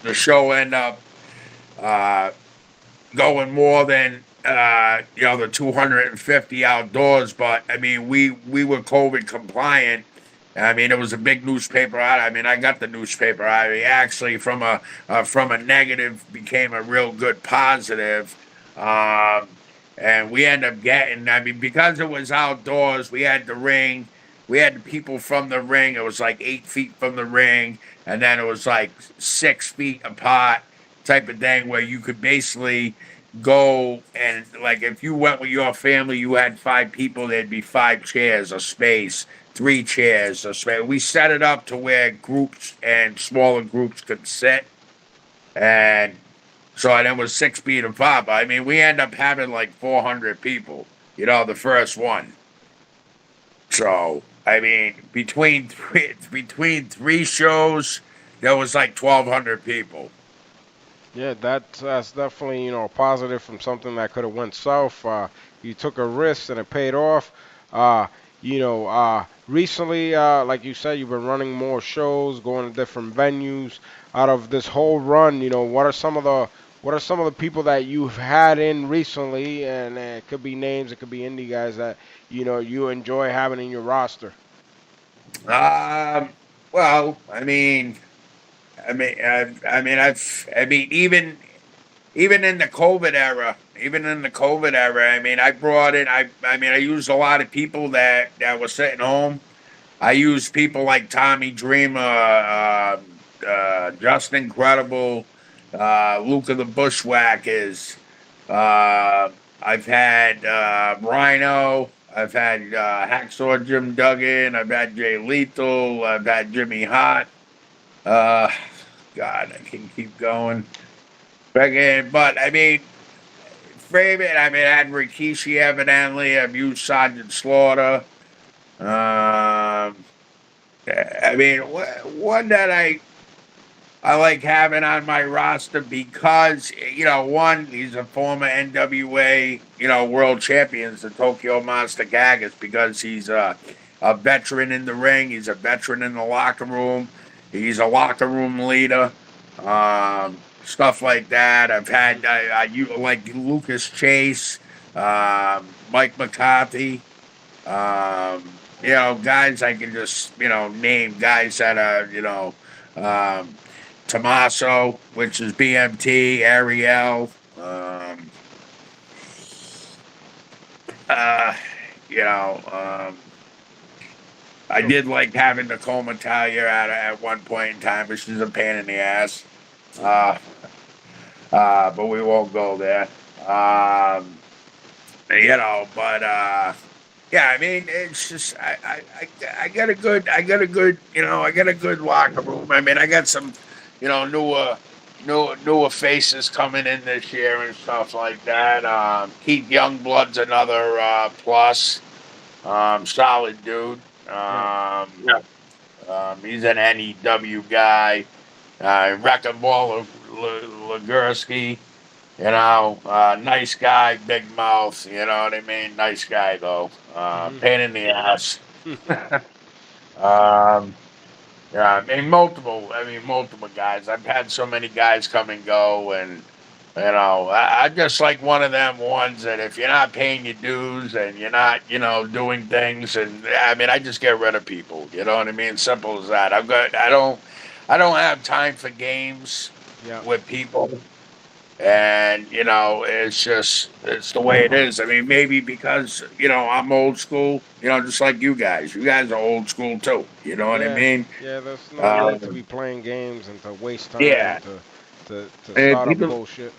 The show ended up uh, going more than the 250 outdoors, but I mean we were COVID compliant. I mean it was a big newspaper out. I mean I got the newspaper out. I mean, actually from a negative became a real good positive. Um, and we ended up getting. I mean because it was outdoors, we had the ring. We had the people from the ring. It was like 8 feet from the ring, and then it was like 6 feet apart, type of thing, where you could basically go and like if you went with your family, you had 5 people, there'd be 5 chairs of space, 3 chairs of space. We set it up to where groups and smaller groups could sit, and so and it was 6 feet apart. But I mean, we end up having like 400 people. The first one. So I mean, between three shows, there was like 1,200 people. Yeah, that's definitely positive from something that could have went south. You took a risk and it paid off. Recently, like you said, you've been running more shows, going to different venues. Out of this whole run, what are some of the people that you've had in recently, and it could be names, it could be indie guys that you enjoy having in your roster. Um, well, I mean, even in the COVID era, I mean, I brought in, I mean, I used a lot of people that were sitting home. I used people like Tommy Dreamer, Justin Incredible, Luke of the Bushwhackers. I've had Rhino. I've had Hacksaw Jim Duggan. I've had Jay Lethal. I've had Jimmy Hart. Uh, God, I can keep going. But I mean, favorite. I mean, I had Rikishi evidently. I've used Sergeant Slaughter. Um, I mean, one that I like having on my roster because one, he's a former NWA world champion, the Tokyo Monster Gagas, because he's a veteran in the ring. He's a veteran in the locker room. He's a locker room leader. Stuff like that. I've had like Lucas Chase, Mike McCarthy. Guys I can just name guys that are um, Tommaso, which is BMT, Ariel. Uh, you know, um, I did like having Tacoma Talia at one point in time, but she's a pain in the ass. Uh, but we won't go there. Um, but yeah, I mean, it's just I got a good I got a good locker room. I mean, I got some newer faces coming in this year and stuff like that. Keith Youngblood's another plus. Solid dude. Yeah. Yeah. He's an NEW guy. Wrecking Ball Legursky. Nice guy, big mouth. You know what I mean? Nice guy though. Hmm. Pain in the ass. um, yeah, multiple guys. I've had so many guys come and go, and I'm just like one of them ones that if you're not paying your dues and you're not, doing things, and I mean, I just get rid of people. You know what I mean? Simple as that. I don't have time for games Yeah. with people. And it's the way it is. I mean, maybe because I'm old school. Just like you guys. You guys are old school too. You know what I Yeah, mean? yeah. There's no need to Um, be playing games and to waste time yeah, and to to And start up people, bullshit.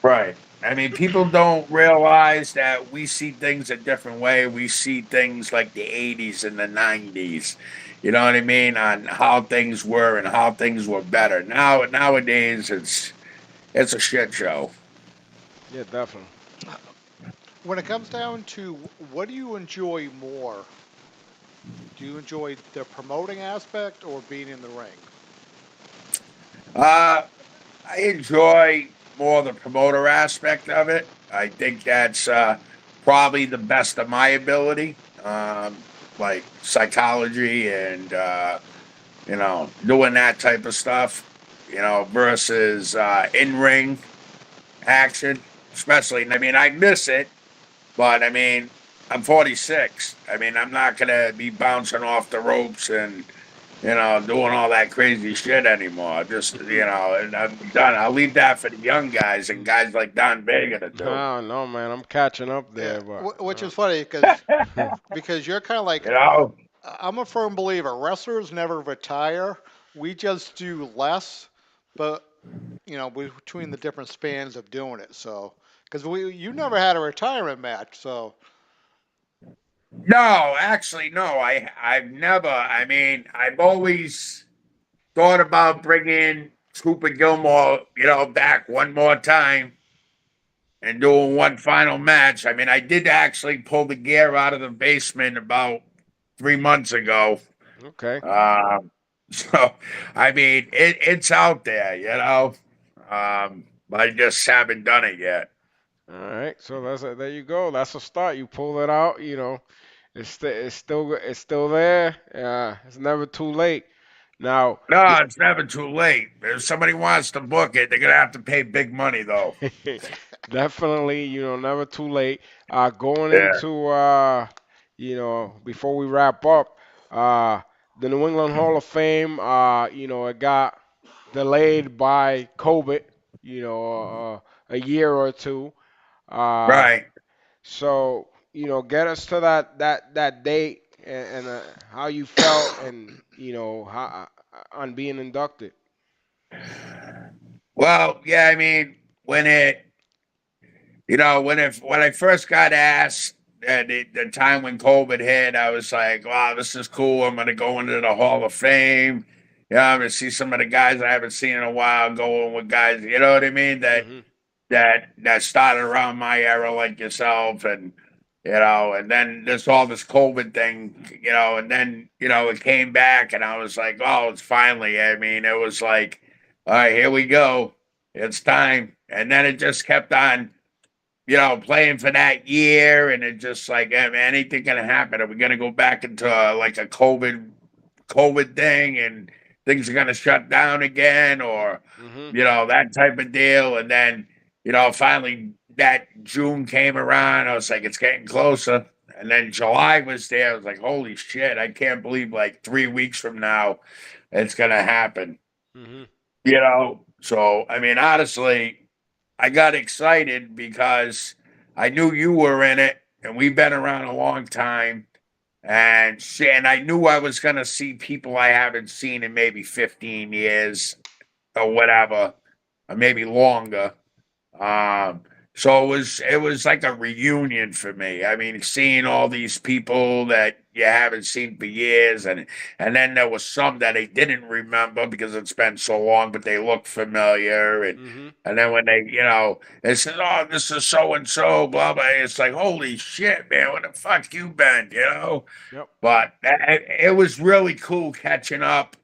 right. I mean, people don't realize that we see things a different way. We see things like the 80s and the 90s. You know what I mean? On how things were and how things were better. Nowadays, it's a shit show. Yeah, definitely. When it comes down to what do you enjoy more? Do you enjoy the promoting aspect or being in the ring? Uh, I enjoy more the promoter aspect of it. I think that's probably the best of my ability, like psychology and doing that type of stuff. Versus in ring action, especially. I mean, I miss it, but I mean, I'm 46. I mean, I'm not gonna be bouncing off the ropes and doing all that crazy shit anymore. Just and I'm done. I'll leave that for the young guys and guys like Don Vega to I do. don't know, man. I'm catching up Yeah, there, but which is funny because you're kind of like you know, I'm a firm believer. Wrestlers never retire. We just do less, but between the different spans of doing it. So because you never had a retirement match, so no, actually, no. I've never. I mean, I've always thought about bringing Cooper Gilmore, back one more time and doing one final match. I mean, I did actually pull the gear out of the basement about 3 months ago. okay. Um, so, I mean, it's out there, but I just haven't done it yet. All right. So there you go. That's a start. You pull it out. It's still there. It's never too late. Now, No, it's never too late. If somebody wants to book it, they're gonna have to pay big money, though. definitely, never too late. Going Yeah. into before we wrap up, uh, the New England Hall of Fame, it got delayed by COVID, a year or two. Uh, Right. so, get us to that date and how you felt and how on being inducted. Well, yeah. I mean, when it, when I first got asked at the time when COVID hit, I was like, "Wow, this is cool. I'm gonna go into the Hall of Fame. Yeah, I'm gonna see some of the guys I haven't seen in a while. Going with guys, you know what I mean? That Hmm. that started around my era, like yourself, and and then there's all this COVID thing, and then it came back, and I was like, oh, it's finally. I mean, it was like, all right, here we go, it's time, and then it just kept on, playing for that year, and it just like, anything can happen. Are we gonna go back into like a COVID thing, and things are gonna shut down again, or Hmm. that type of deal. And then, finally that June came around. I was like, it's getting closer. And then July was there. I was like, holy shit, I can't believe like 3 weeks from now it's gonna happen. Hmm. So I mean, honestly, I got excited because I knew you were in it and we've been around a long time. And I knew I was gonna see people I haven't seen in maybe 15 years or whatever, or maybe longer. Um, so it was like a reunion for me. I mean, seeing all these people that you haven't seen for years, and then there was some that I didn't remember because it's been so long, but they look familiar. And Hmm. and then when they said, "Oh, this is so and so," blah blah. It's like, holy shit, man, where the fuck you been? Yep. But it was really cool catching up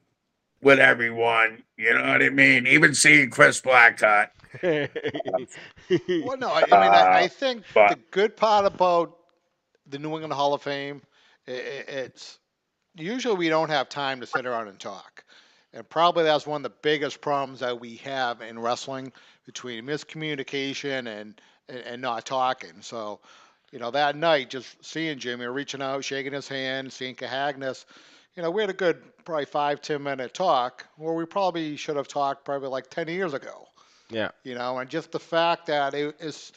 with everyone. You know what I mean? Even seeing Chris Blackheart. well, no, I mean, Uh, I think the but good part about the New England Hall of Fame, it's usually we don't have time to sit around and talk. And probably that's one of the biggest problems that we have in wrestling between miscommunication and not talking. So, that night, just seeing Jimmy, reaching out, shaking his hand, seeing Cahagness, we had a good probably 5-10 minute talk where we probably should have talked probably like 10 years ago. Yeah. And just the fact that it is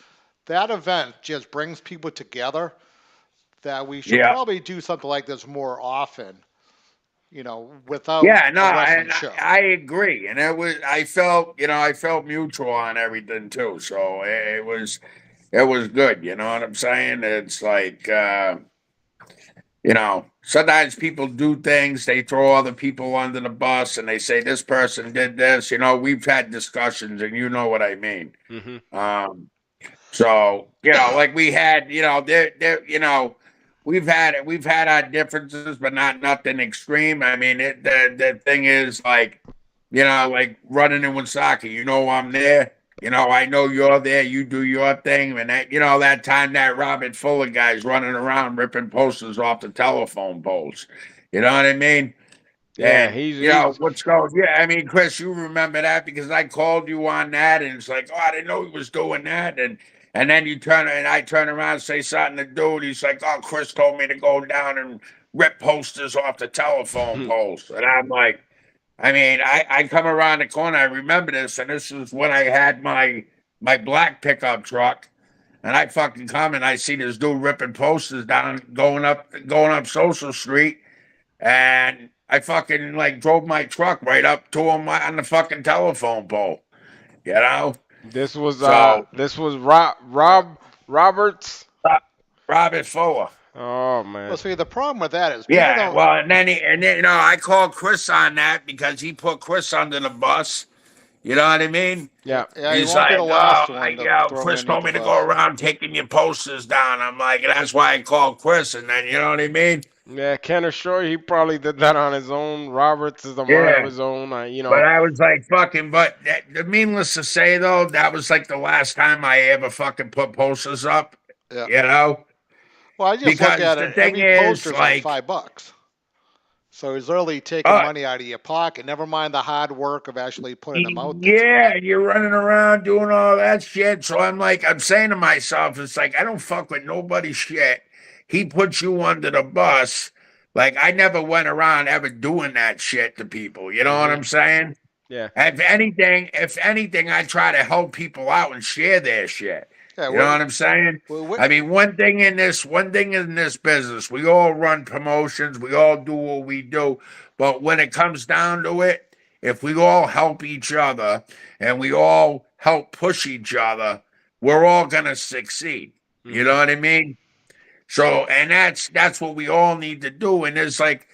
that event just brings people together that we should yeah, probably do something like this more often. without Yeah, no, a wrestling and show. I agree, and I felt mutual on everything too. So it was good. You know what I'm saying? It's like sometimes people do things, they throw other people under the bus, and they say this person did this. We've had discussions, and you know what I mean. Hmm. So like we had, we've had our differences, but not nothing extreme. I mean, the thing is like, like running in Woonsocket. I'm there. I know you're there. You do your thing, and that time that Robert Fuller guy's running around ripping posters off the telephone poles. You know what I mean? Yeah, And he's what's going? Yeah, I mean, Chris, you remember that because I called you on that, and it's like, oh, I didn't know he was doing that, and then I turn around and say something to dude. He's like, oh, Chris told me to go down and rip posters off the telephone poles, and I'm like, I mean, I come around the corner, I remember this, and this is when I had my black pickup truck. And I fucking come and I see this dude ripping posters down, going up Social Street, and I fucking like drove my truck right up to him on the fucking telephone pole. You know? this was So Roberts. Robert Fuller. Oh man. Well, see, the problem with that is people Yeah, don't. well, and then I called Chris on that because he put Chris under the bus. You know what I mean? Yeah. Yeah, you He's won't be like, the last oh, one to throw Chris underneath told the me to bus. go around taking your posters down. I'm like, that's why I called Chris, and then you know what I mean? Yeah, Ken Assure, he probably did that on his own. Roberts is a mind of Yeah. his own. But I was like, fucking, but needless to say, though, that was like the last time I ever fucking put posters up, Yeah. you know? Well, I just look Because at the it. thing Every is, poster's like like, $5. So he's literally taking uh, money out of your pocket. Never mind the hard work of actually putting them out there. yeah, you're running around doing all that shit. So I'm saying to myself, it's like, I don't fuck with nobody's shit. He puts you under the bus. Like, I never went around ever doing that shit to people. You know what I'm saying? Yeah. If anything, I try to help people out and share their shit. Yeah, You know what I'm saying? well, I mean, one thing in this business, we all run promotions, we all do what we do, but when it comes down to it, if we all help each other and we all help push each other, we're all gonna succeed. You know what I mean? So, and that's what we all need to do. And there's like,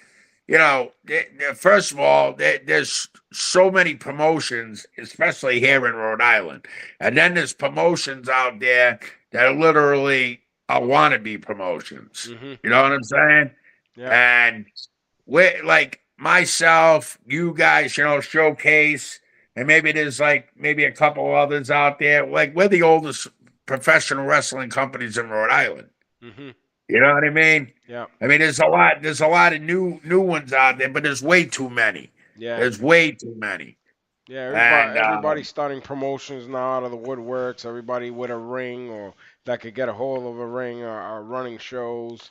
first of all, there's so many promotions, especially here in Rhode Island. And then there's promotions out there that are literally wannabe promotions. Mhm. You know what I'm saying? Yeah. And we're like myself, you guys, Showcase, and maybe there's like maybe a couple others out there. Like we're the oldest professional wrestling companies in Rhode Island. Mhm. You know what I mean? Yeah. I mean, there's a lot of new ones out there, but there's way too many. Yeah. There's way too many. Yeah, And everybody's starting promotions now out of the woodworks. Everybody with a ring or that could get a hold of a ring are running shows,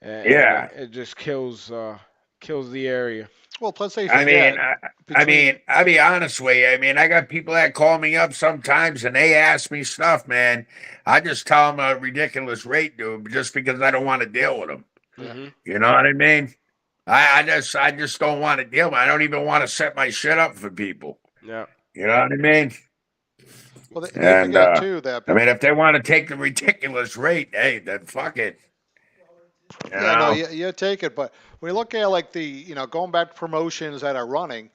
and yeah, it just kills the area. well, plus they I mean, forget I between. mean, I'll be honest with you. I mean, I got people that call me up sometimes and they ask me stuff, man. I just tell them a ridiculous rate, dude, just because I don't want to deal with them. Hmm. You know what I mean? I just don't want to deal with. I don't even want to set my shit up for people. Yeah. You know what I mean? Well, they And forget too that. I mean, if they want to take the ridiculous rate, hey, then fuck it. You Yeah, no, know? you take it. But when you look at like going back to promotions that are running,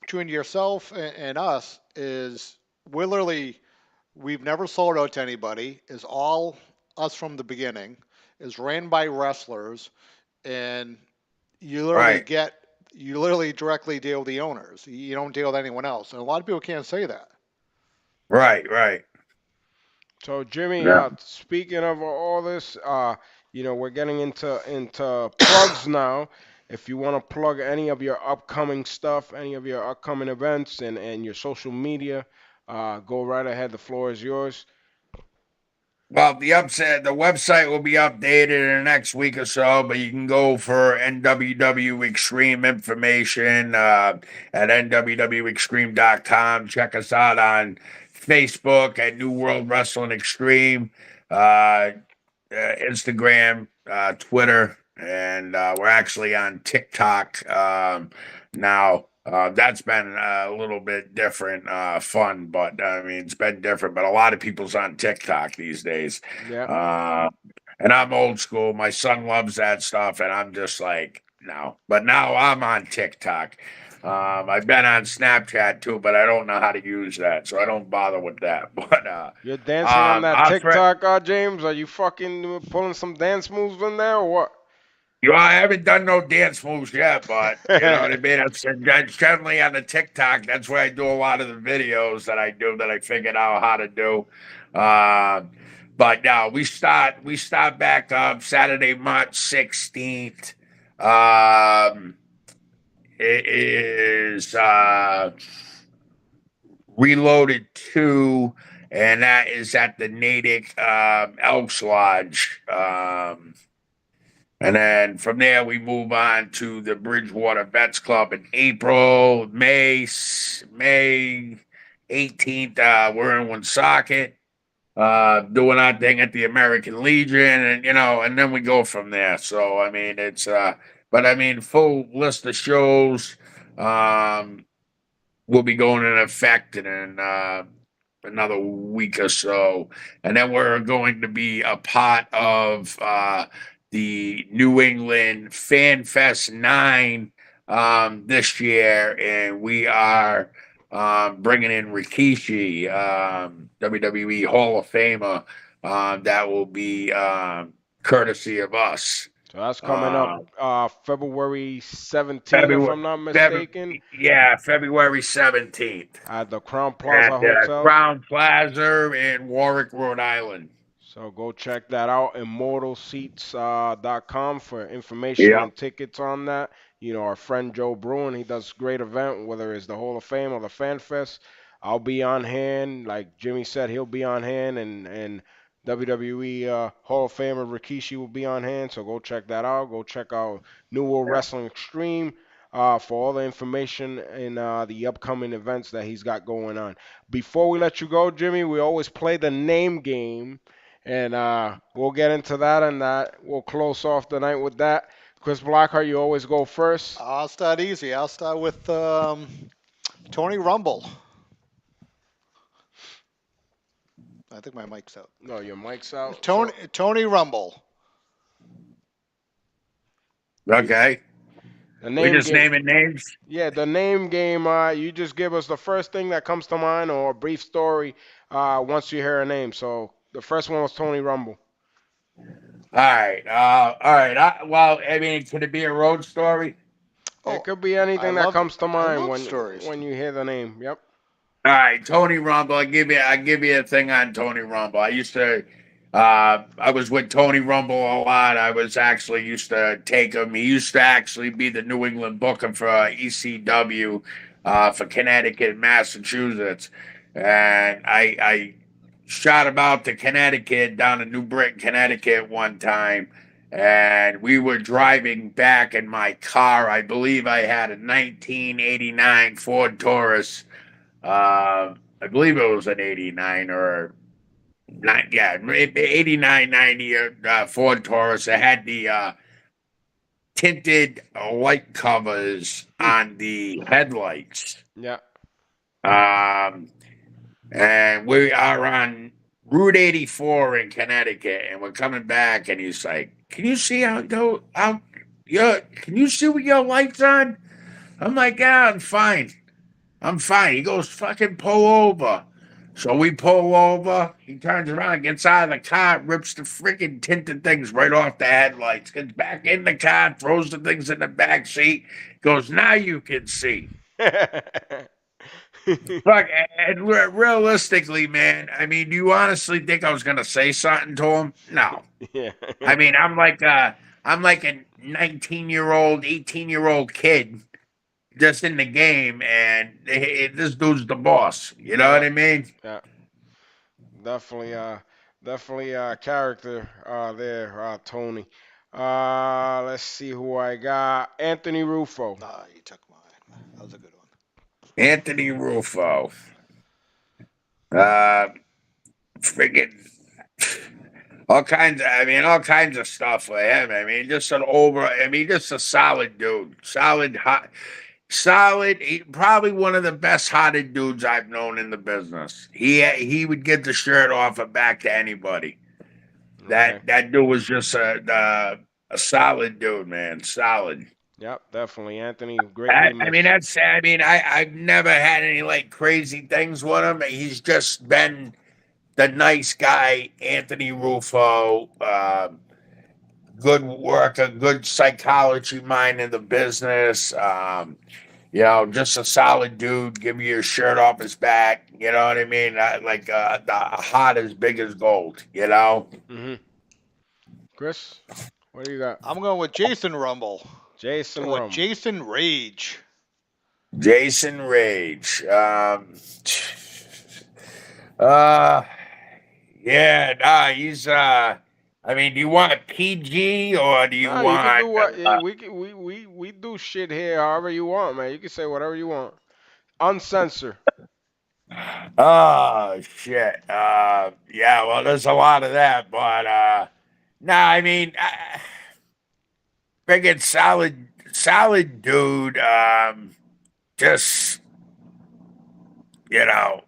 between yourself and us is we've never sold out to anybody. Is all us from the beginning. Is ran by wrestlers, and Right. you literally directly deal with the owners. You don't deal with anyone else, and a lot of people can't say that. Right. So Jimmy, Yeah. speaking of all this, we're getting into plugs now. If you want to plug any of your upcoming stuff, any of your upcoming events, and your social media, go right ahead. The floor is yours. Well, the website will be updated in the next week or so, but you can go for NWW Extreme information at nwwextreme.com. Check us out on Facebook at New World Wrestling Extreme, Instagram, Twitter, and we're actually on TikTok now. That's been a little bit different, fun, but I mean, it's been different. But a lot of people's on TikTok these days. Yeah. And I'm old school. My son loves that stuff, and I'm just like, no. But now I'm on TikTok. I've been on Snapchat too, but I don't know how to use that, so I don't bother with that. But You're dancing on that our friend, TikTok, James? Are you fucking pulling some dance moves in there or what? I haven't done no dance moves yet, but you know what I mean. It's generally on the TikTok. That's where I do a lot of the videos that I do that I figured out how to do. But now we start back up Saturday, March 16th. It is Reloaded 2, and that is at the Natick Elks Lodge. And then from there, we move on to the Bridgewater Vets Club in April. May 18th, we're in Woonsocket, doing our thing at the American Legion, and and then we go from there. So I mean, but I mean, full list of shows will be going into effect in another week or so, and then we're going to be a part of the New England Fan Fest 9 this year, and we are bringing in Rikishi, WWE Hall of Famer, that will be courtesy of us. So that's coming up Uh, February 17th, if February, I'm not February, mistaken, yeah, February 17th at the Crown Plaza at Hotel. Crown Plaza in Warwick, Rhode Island. So go check that out, immortalseats.com for information Yeah, and tickets on that. Our friend Joe Bruin, he does great event, whether it's the Hall of Fame or the Fan Fest. I'll be on hand. Like Jimmy said, he'll be on hand, and WWE Hall of Famer Rikishi will be on hand. So go check that out. Go check out New World yeah, Wrestling Extreme for all the information and the upcoming events that he's got going on. Before we let you go, Jimmy, we always play the name game. And we'll get into that, and that we'll close off the night with that. Chris Blackheart, you always go first. I'll start easy. I'll start with Tony Rumble. I think my mic's out. No, your mic's out. Tony Rumble. okay. The We name just game. naming names. Yeah, the name game. You just give us the first thing that comes to mind or a brief story once you hear a name. So the first one was Tony Rumble. All right. All right. Well, I mean, could it be a road story? It Oh, could be anything that comes to I mind love stories. when you hear the name. Yep. All right, Tony Rumble. I give you a thing on Tony Rumble. I was with Tony Rumble a lot. I was actually used to take him. He used to actually be the New England booker for ECW, for Connecticut, and Massachusetts, and I shot about to Connecticut, down to New Britain, Connecticut one time. And we were driving back in my car. I believe I had a 1989 Ford Taurus. I believe it was an 89 or not, yeah, 89, 90 Ford Taurus. It had the tinted light covers on the headlights. Yeah. Um, and we are on Route 84 in Connecticut, and we're coming back, and he's like, "Can you see can you see with your lights on?" I'm like, "Yeah, I'm fine. I'm fine." He goes, "Fucking pull over." So we pull over. He turns around, gets out of the car, rips the freaking tinted things right off the headlights, gets back in the car, throws the things in the back seat, goes, "Now you can see." Fuck, and realistically, man, I mean, do you honestly think I was gonna say something to him? No. Yeah. I mean, I'm like a 19-year-old, 18-year-old kid just in the game, and this dude's the boss. You know what I mean? Yeah. Definitely a character there, Tony. Let's see who I got. Anthony Rufo. Ah, you took mine. That was a good one. Anthony Rufo. Friggin'. all kinds of stuff for him. I mean, just a solid dude, solid, hot, solid. Probably one of the best hearted dudes I've known in the business. He would get the shirt off and back to anybody. Okay. That dude was just a solid dude, man, solid. Yep, definitely. Anthony, greatly missed. I've never had any like crazy things with him. He's just been the nice guy, Anthony Rufo. Good worker, good psychology mind in the business. Just a solid dude. Give you your shirt off his back. You know what I mean? The heart as big as gold. You know. Hmm. Chris, what do you got? I'm going with Jason Rumble. Jason Or Rum. Jason Rage. Jason Rage. Uh, yeah, nah, he's I mean, do you want a PG or do you No, you can do want what we do shit here however you want, man. You can say whatever you want. Uncensored. oh shit. Yeah, well there's a lot of that, but nah, I mean friggin' solid dude, just you know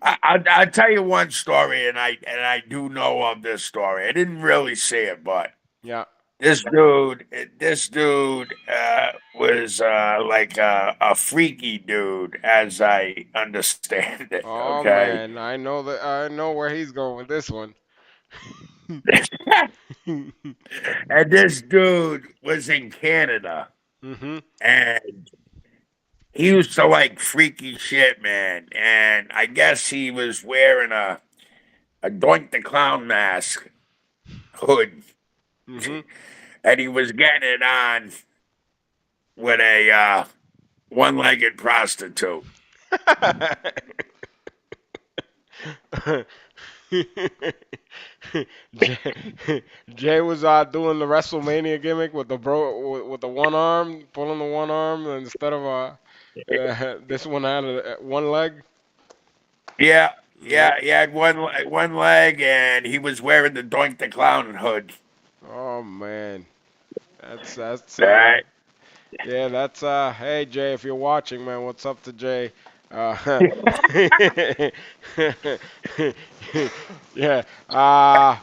I'll tell you one story, and I do know of this story. I didn't really see it, but Yeah. this dude was like a freaky dude, as I understand it. Oh Okay, man, I know that I know where he's going with this one. and this dude was in Canada, Mhm. and he used to like freaky shit, man. And I guess he was wearing a Doink the Clown mask hood, Mhm. and he was getting it on with a one-legged prostitute. Jay, Jay was doing the WrestleMania gimmick with the with the one arm, pulling the one arm instead of this one had one leg. Yeah, Yep. he had one leg, and he was wearing the Doink the Clown hood. Oh man, that's All right. yeah, that's hey Jay, if you're watching, man, what's up to Jay? Uh, yeah.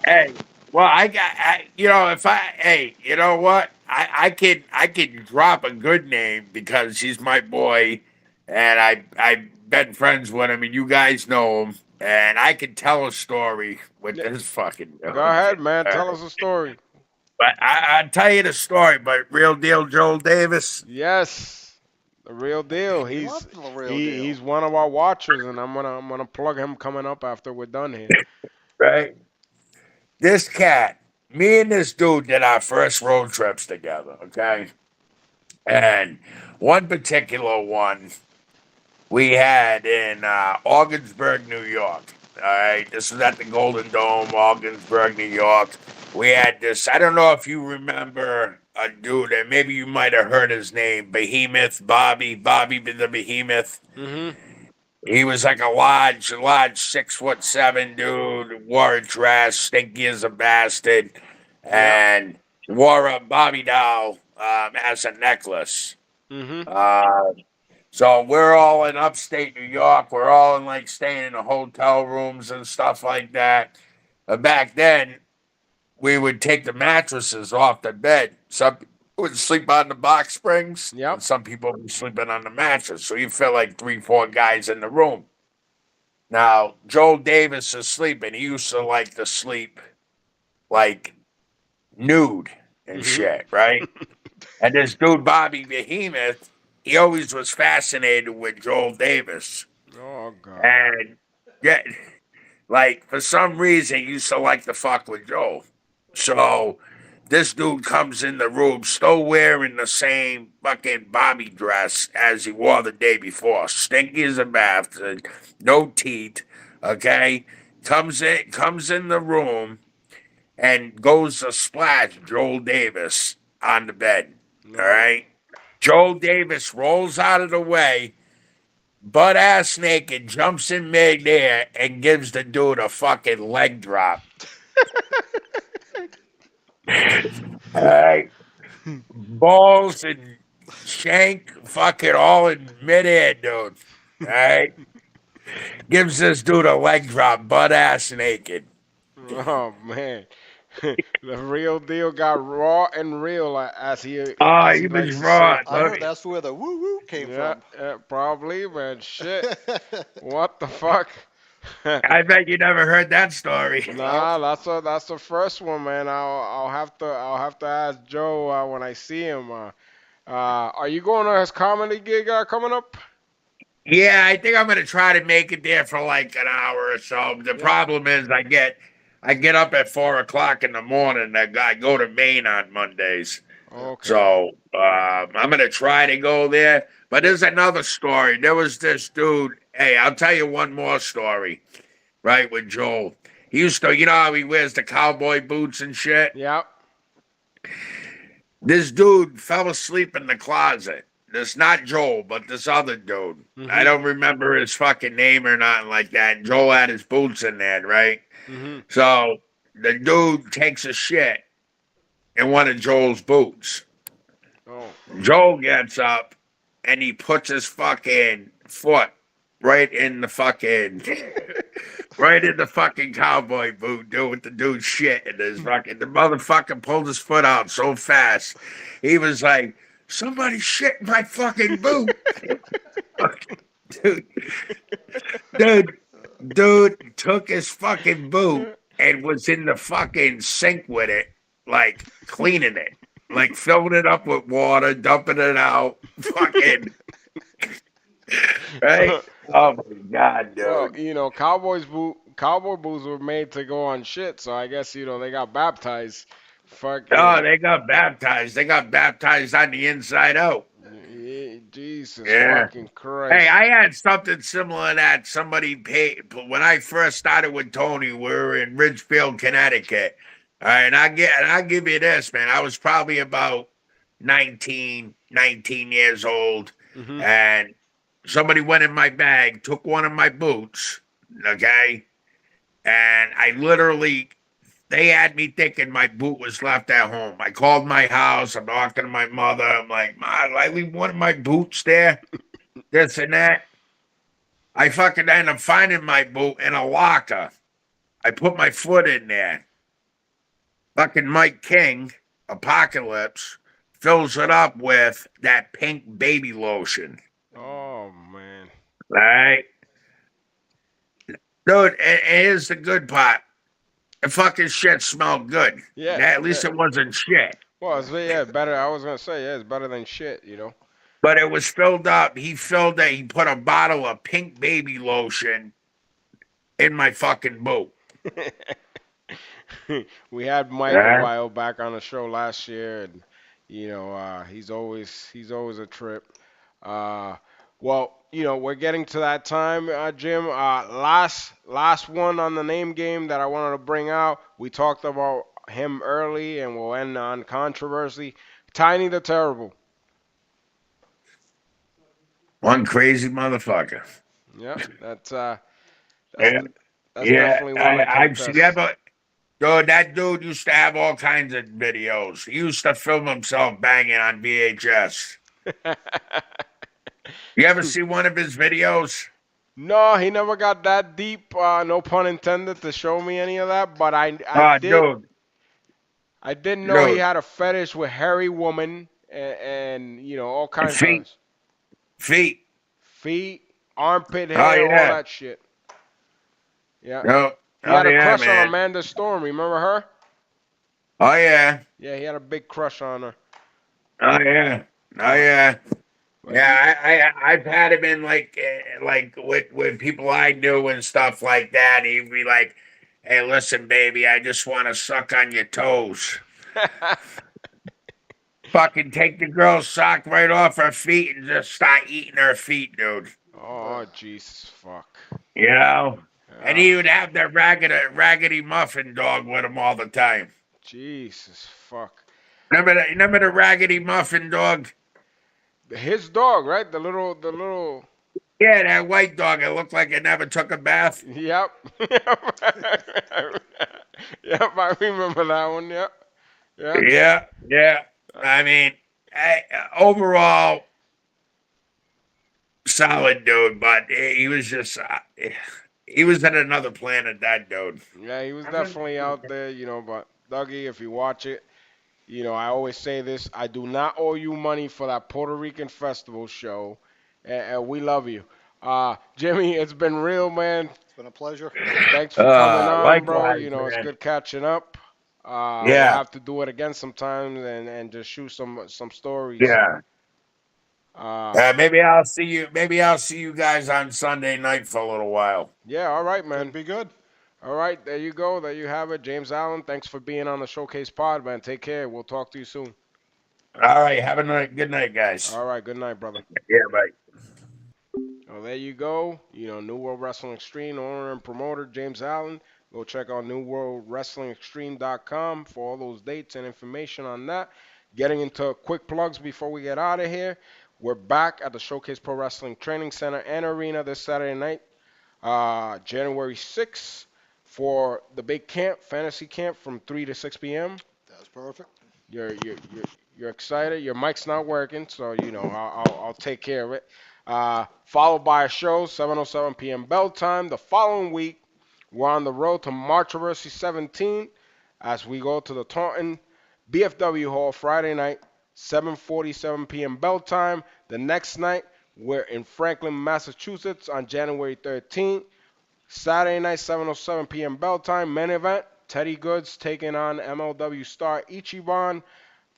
Hey, well, if hey, you know what? I could drop a good name because he's my boy, and I've been friends with him, and you guys know him, and I could tell a story with Yeah, this fucking go dude. ahead, man. Tell us a story. But I'll tell you the story. But real deal, Joel Davis, Yes, the real deal. What's the real He's deal? one of our watchers, and I'm gonna plug him coming up after we're done here. right? This cat, me and this dude did our first road trips together. Okay, and one particular one we had in Augsburg, New York. All right, this was at the Golden Dome, Augsburg, New York. We had this. I don't know if you remember a dude, and maybe you might have heard his name, Behemoth Bobby the Behemoth. Mhm. He was like a large 6'7" dude, wore a dress, stinky as a bastard, Yep. and wore a Bobby doll as a necklace. Mhm. Uh, so we're all in upstate New York. We're all in like staying in the hotel rooms and stuff like that. But back then, we would take the mattresses off the bed. Some people would sleep on the box springs, and Yep. some people would be sleeping on the mattress. So you feel like 3, 4 guys in the room. Now, Joel Davis is sleeping. He used to like to sleep like nude and Mhm. shit, right? And this dude, Bobby Behemoth, he always was fascinated with Joel Davis. Oh God. And yeah, like for some reason, he used to like to fuck with Joel. So this dude comes in the room still wearing the same fucking Bobby dress as he wore the day before. Stinky as a bastard, no teeth. Okay, comes in the room and goes to splash Joel Davis on the bed. All No. right, Joel Davis rolls out of the way. butt ass naked, jumps in midair and gives the dude a fucking leg drop. All right. Balls and shank fucking all in midair, dude. All right. Gives this dude a leg drop, butt ass naked. Oh man, the real deal got raw and real, Oh, as he he was likes to raw. say. I heard that's where the woo woo came Yeah, from. probably, man. Shit, what the fuck? I bet you never heard that story. Nope. Nah, that's the first one, man. I'll have to ask Joe when I see him. Are you going to his comedy gig coming up? Yeah, I think I'm gonna try to make it there for like an hour or so. The Yeah. problem is I get up at 4 o'clock in the morning. I go to Maine on Mondays. Okay. So I'm gonna try to go there. But there's another story. There was this dude. Hey, I'll tell you one more story. Right with Joel. He used to, you know how he wears the cowboy boots and shit. Yep. This dude fell asleep in the closet. This not Joel, but this other dude. I Mhm. don't remember his fucking name or nothing like that. And Joel had his boots in there, right? Mhm. So the dude takes a shit in one of Joel's boots. Oh. Joel gets up and he puts his fucking foot right in the fucking cowboy boot, dude, with the dude's shit in his fucking the motherfucker pulled his foot out so fast. He was like, somebody shit in my fucking boot. dude, dude took his fucking boot and was in the fucking sink with it, like cleaning it. Like filling it up with water, dumping it out, fucking right. Oh my god, Well, dude! cowboy boots were made to go on shit, so I guess they got baptized. Oh, Fucking they got baptized. They got baptized on the inside out. Jesus Yeah. fucking Hey, Christ. I had something similar to that. Somebody paid when I first started with Tony. We were in Ridgefield, Connecticut. All right, and I'll give you this, man. I was probably about 19 years old, Mhm. and somebody went in my bag, took one of my boots, okay, and I literally they had me thinking my boot was left at home. I called my house. I'm talking to my mother. I'm like, Ma, did I leave one of my boots there? This and that. I fucking end up finding my boot in a locker. I put my foot in there. Fucking Mike King, Apocalypse, fills it up with that pink baby lotion. Oh man. All right? Dude, and here's the good part. The fucking shit smelled good. Yeah. At Yeah. least it wasn't shit. Well, it's better. I was gonna say, yeah, it's better than shit. But it was filled up. He filled it. He put a bottle of pink baby lotion in my fucking boot. We had Mike a Yeah. while back on the show last year, and he's always a trip. Uh, well, we're getting to that time, Jim. Last one on the name game that I wanted to bring out. We talked about him early, and we'll end on controversy. Tiny the Terrible. One crazy motherfucker. Yeah, that's Yeah. that's Yeah. definitely one that I've seen contests. that. Dude, that dude used to have all kinds of videos. He used to film himself banging on VHS. You ever see one of his videos? No, he never got that deep. No pun intended to show me any of that. But I Oh, did dude. I didn't know he Dude. had a fetish with hairy woman and all kinds of Feet. Feet. feet, armpit Oh, hair, all yeah. that shit. Yeah, No. he had Oh, a yeah, crush on man. Amanda Storm. Remember her? Oh, yeah. Yeah, he had a big crush on her. Oh, yeah. Oh, yeah. But Yeah, I've had him in like with people I knew and stuff like that. He'd be like, "Hey, listen, baby, I just want to suck on your toes. Fucking take the girl's sock right off her feet and just start eating her feet, dude. Oh, Jesus, fuck. You know." And he Ah, would have that raggedy muffin dog with him all the time. Jesus, fuck. Remember the raggedy muffin dog? His dog, right? The little. Yeah, that white dog. It looked like it never took a bath. Yep. Yep, I remember that one. Yep. Yep. Yeah, yeah. I mean, overall, solid dude, but he was just he was at another planet. That dude. Yeah, he was definitely out there, but Dougie, if you watch it, I always say this, I do not owe you money for that Puerto Rican festival show, and we love you. Jimmy, it's been real, man. It's been a pleasure. Thanks for coming on, bro. Likewise, It's man. good catching up. We'll Yeah, have to do it again sometime and just shoot some stories. yeah. Uh, Maybe I'll see you. Maybe I'll see you guys on Sunday night for a little while. yeah, all right, Could man. be good. All right, there you go. There you have it. James Allen, thanks for being on the Showcase Pod, man. Take care. We'll talk to you soon. All right. Have a good night, guys. All right, good night, brother. Yeah, bye. Oh, there you go. New World Wrestling Extreme owner and promoter James Allen. Go check out newworldwrestlingextreme.com for all those dates and information on that. Getting into quick plugs before we get out of here. We're back at the Showcase Pro Wrestling Training Center and Arena this Saturday night, January 6th, for the big camp, fantasy camp, from 3 to 6 p.m. That's perfect. You're excited. Your mic's not working, so I'll take care of it. Followed by a show, 7:07 p.m. bell time. The following week, we're on the road to Martroversy 17 as we go to the Taunton BFW Hall Friday night, 7:47 p.m. bell time. The next night, we're in Franklin, Massachusetts on January 13th. Saturday night, 7:07 p.m. bell time. Main event, Teddy Goods taking on MLW star Ichiban.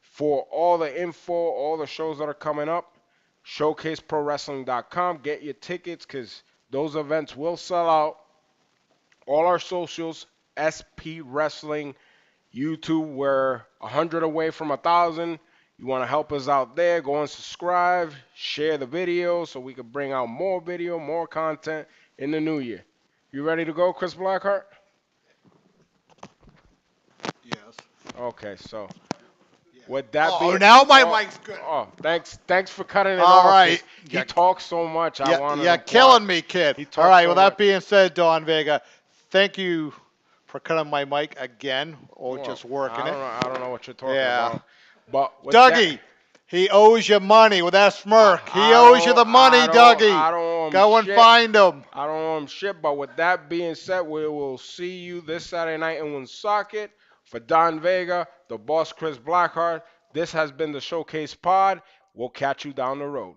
For all the info, all the shows that are coming up, showcaseprowrestling.com. Get your tickets because those events will sell out. All our socials, SP Wrestling, YouTube, we're 100 away from 1,000. You want to help us out there, go and subscribe, share the video so we can bring out more video, more content in the new year. You ready to go, Chris Blackheart? Yes. Okay, so with that Oh, being, now my mic's good. Oh, thanks for cutting it All off. 'cause right. He talks so much. I want to. You're killing me, kid. He All talks right. so With that much. being said, Don Vega, thank you for cutting my mic again, or Well, just working I it. don't know. I don't know what you're talking Yeah. about. But with Dougie, he owes you money with that smirk. He owes you the money, I Dougie. don't owe him Go and shit. find him. I don't owe him shit. But with that being said, we will see you this Saturday night in Woonsocket. For Don Vega, the boss Chris Blackheart, this has been the Showcase Pod. We'll catch you down the road.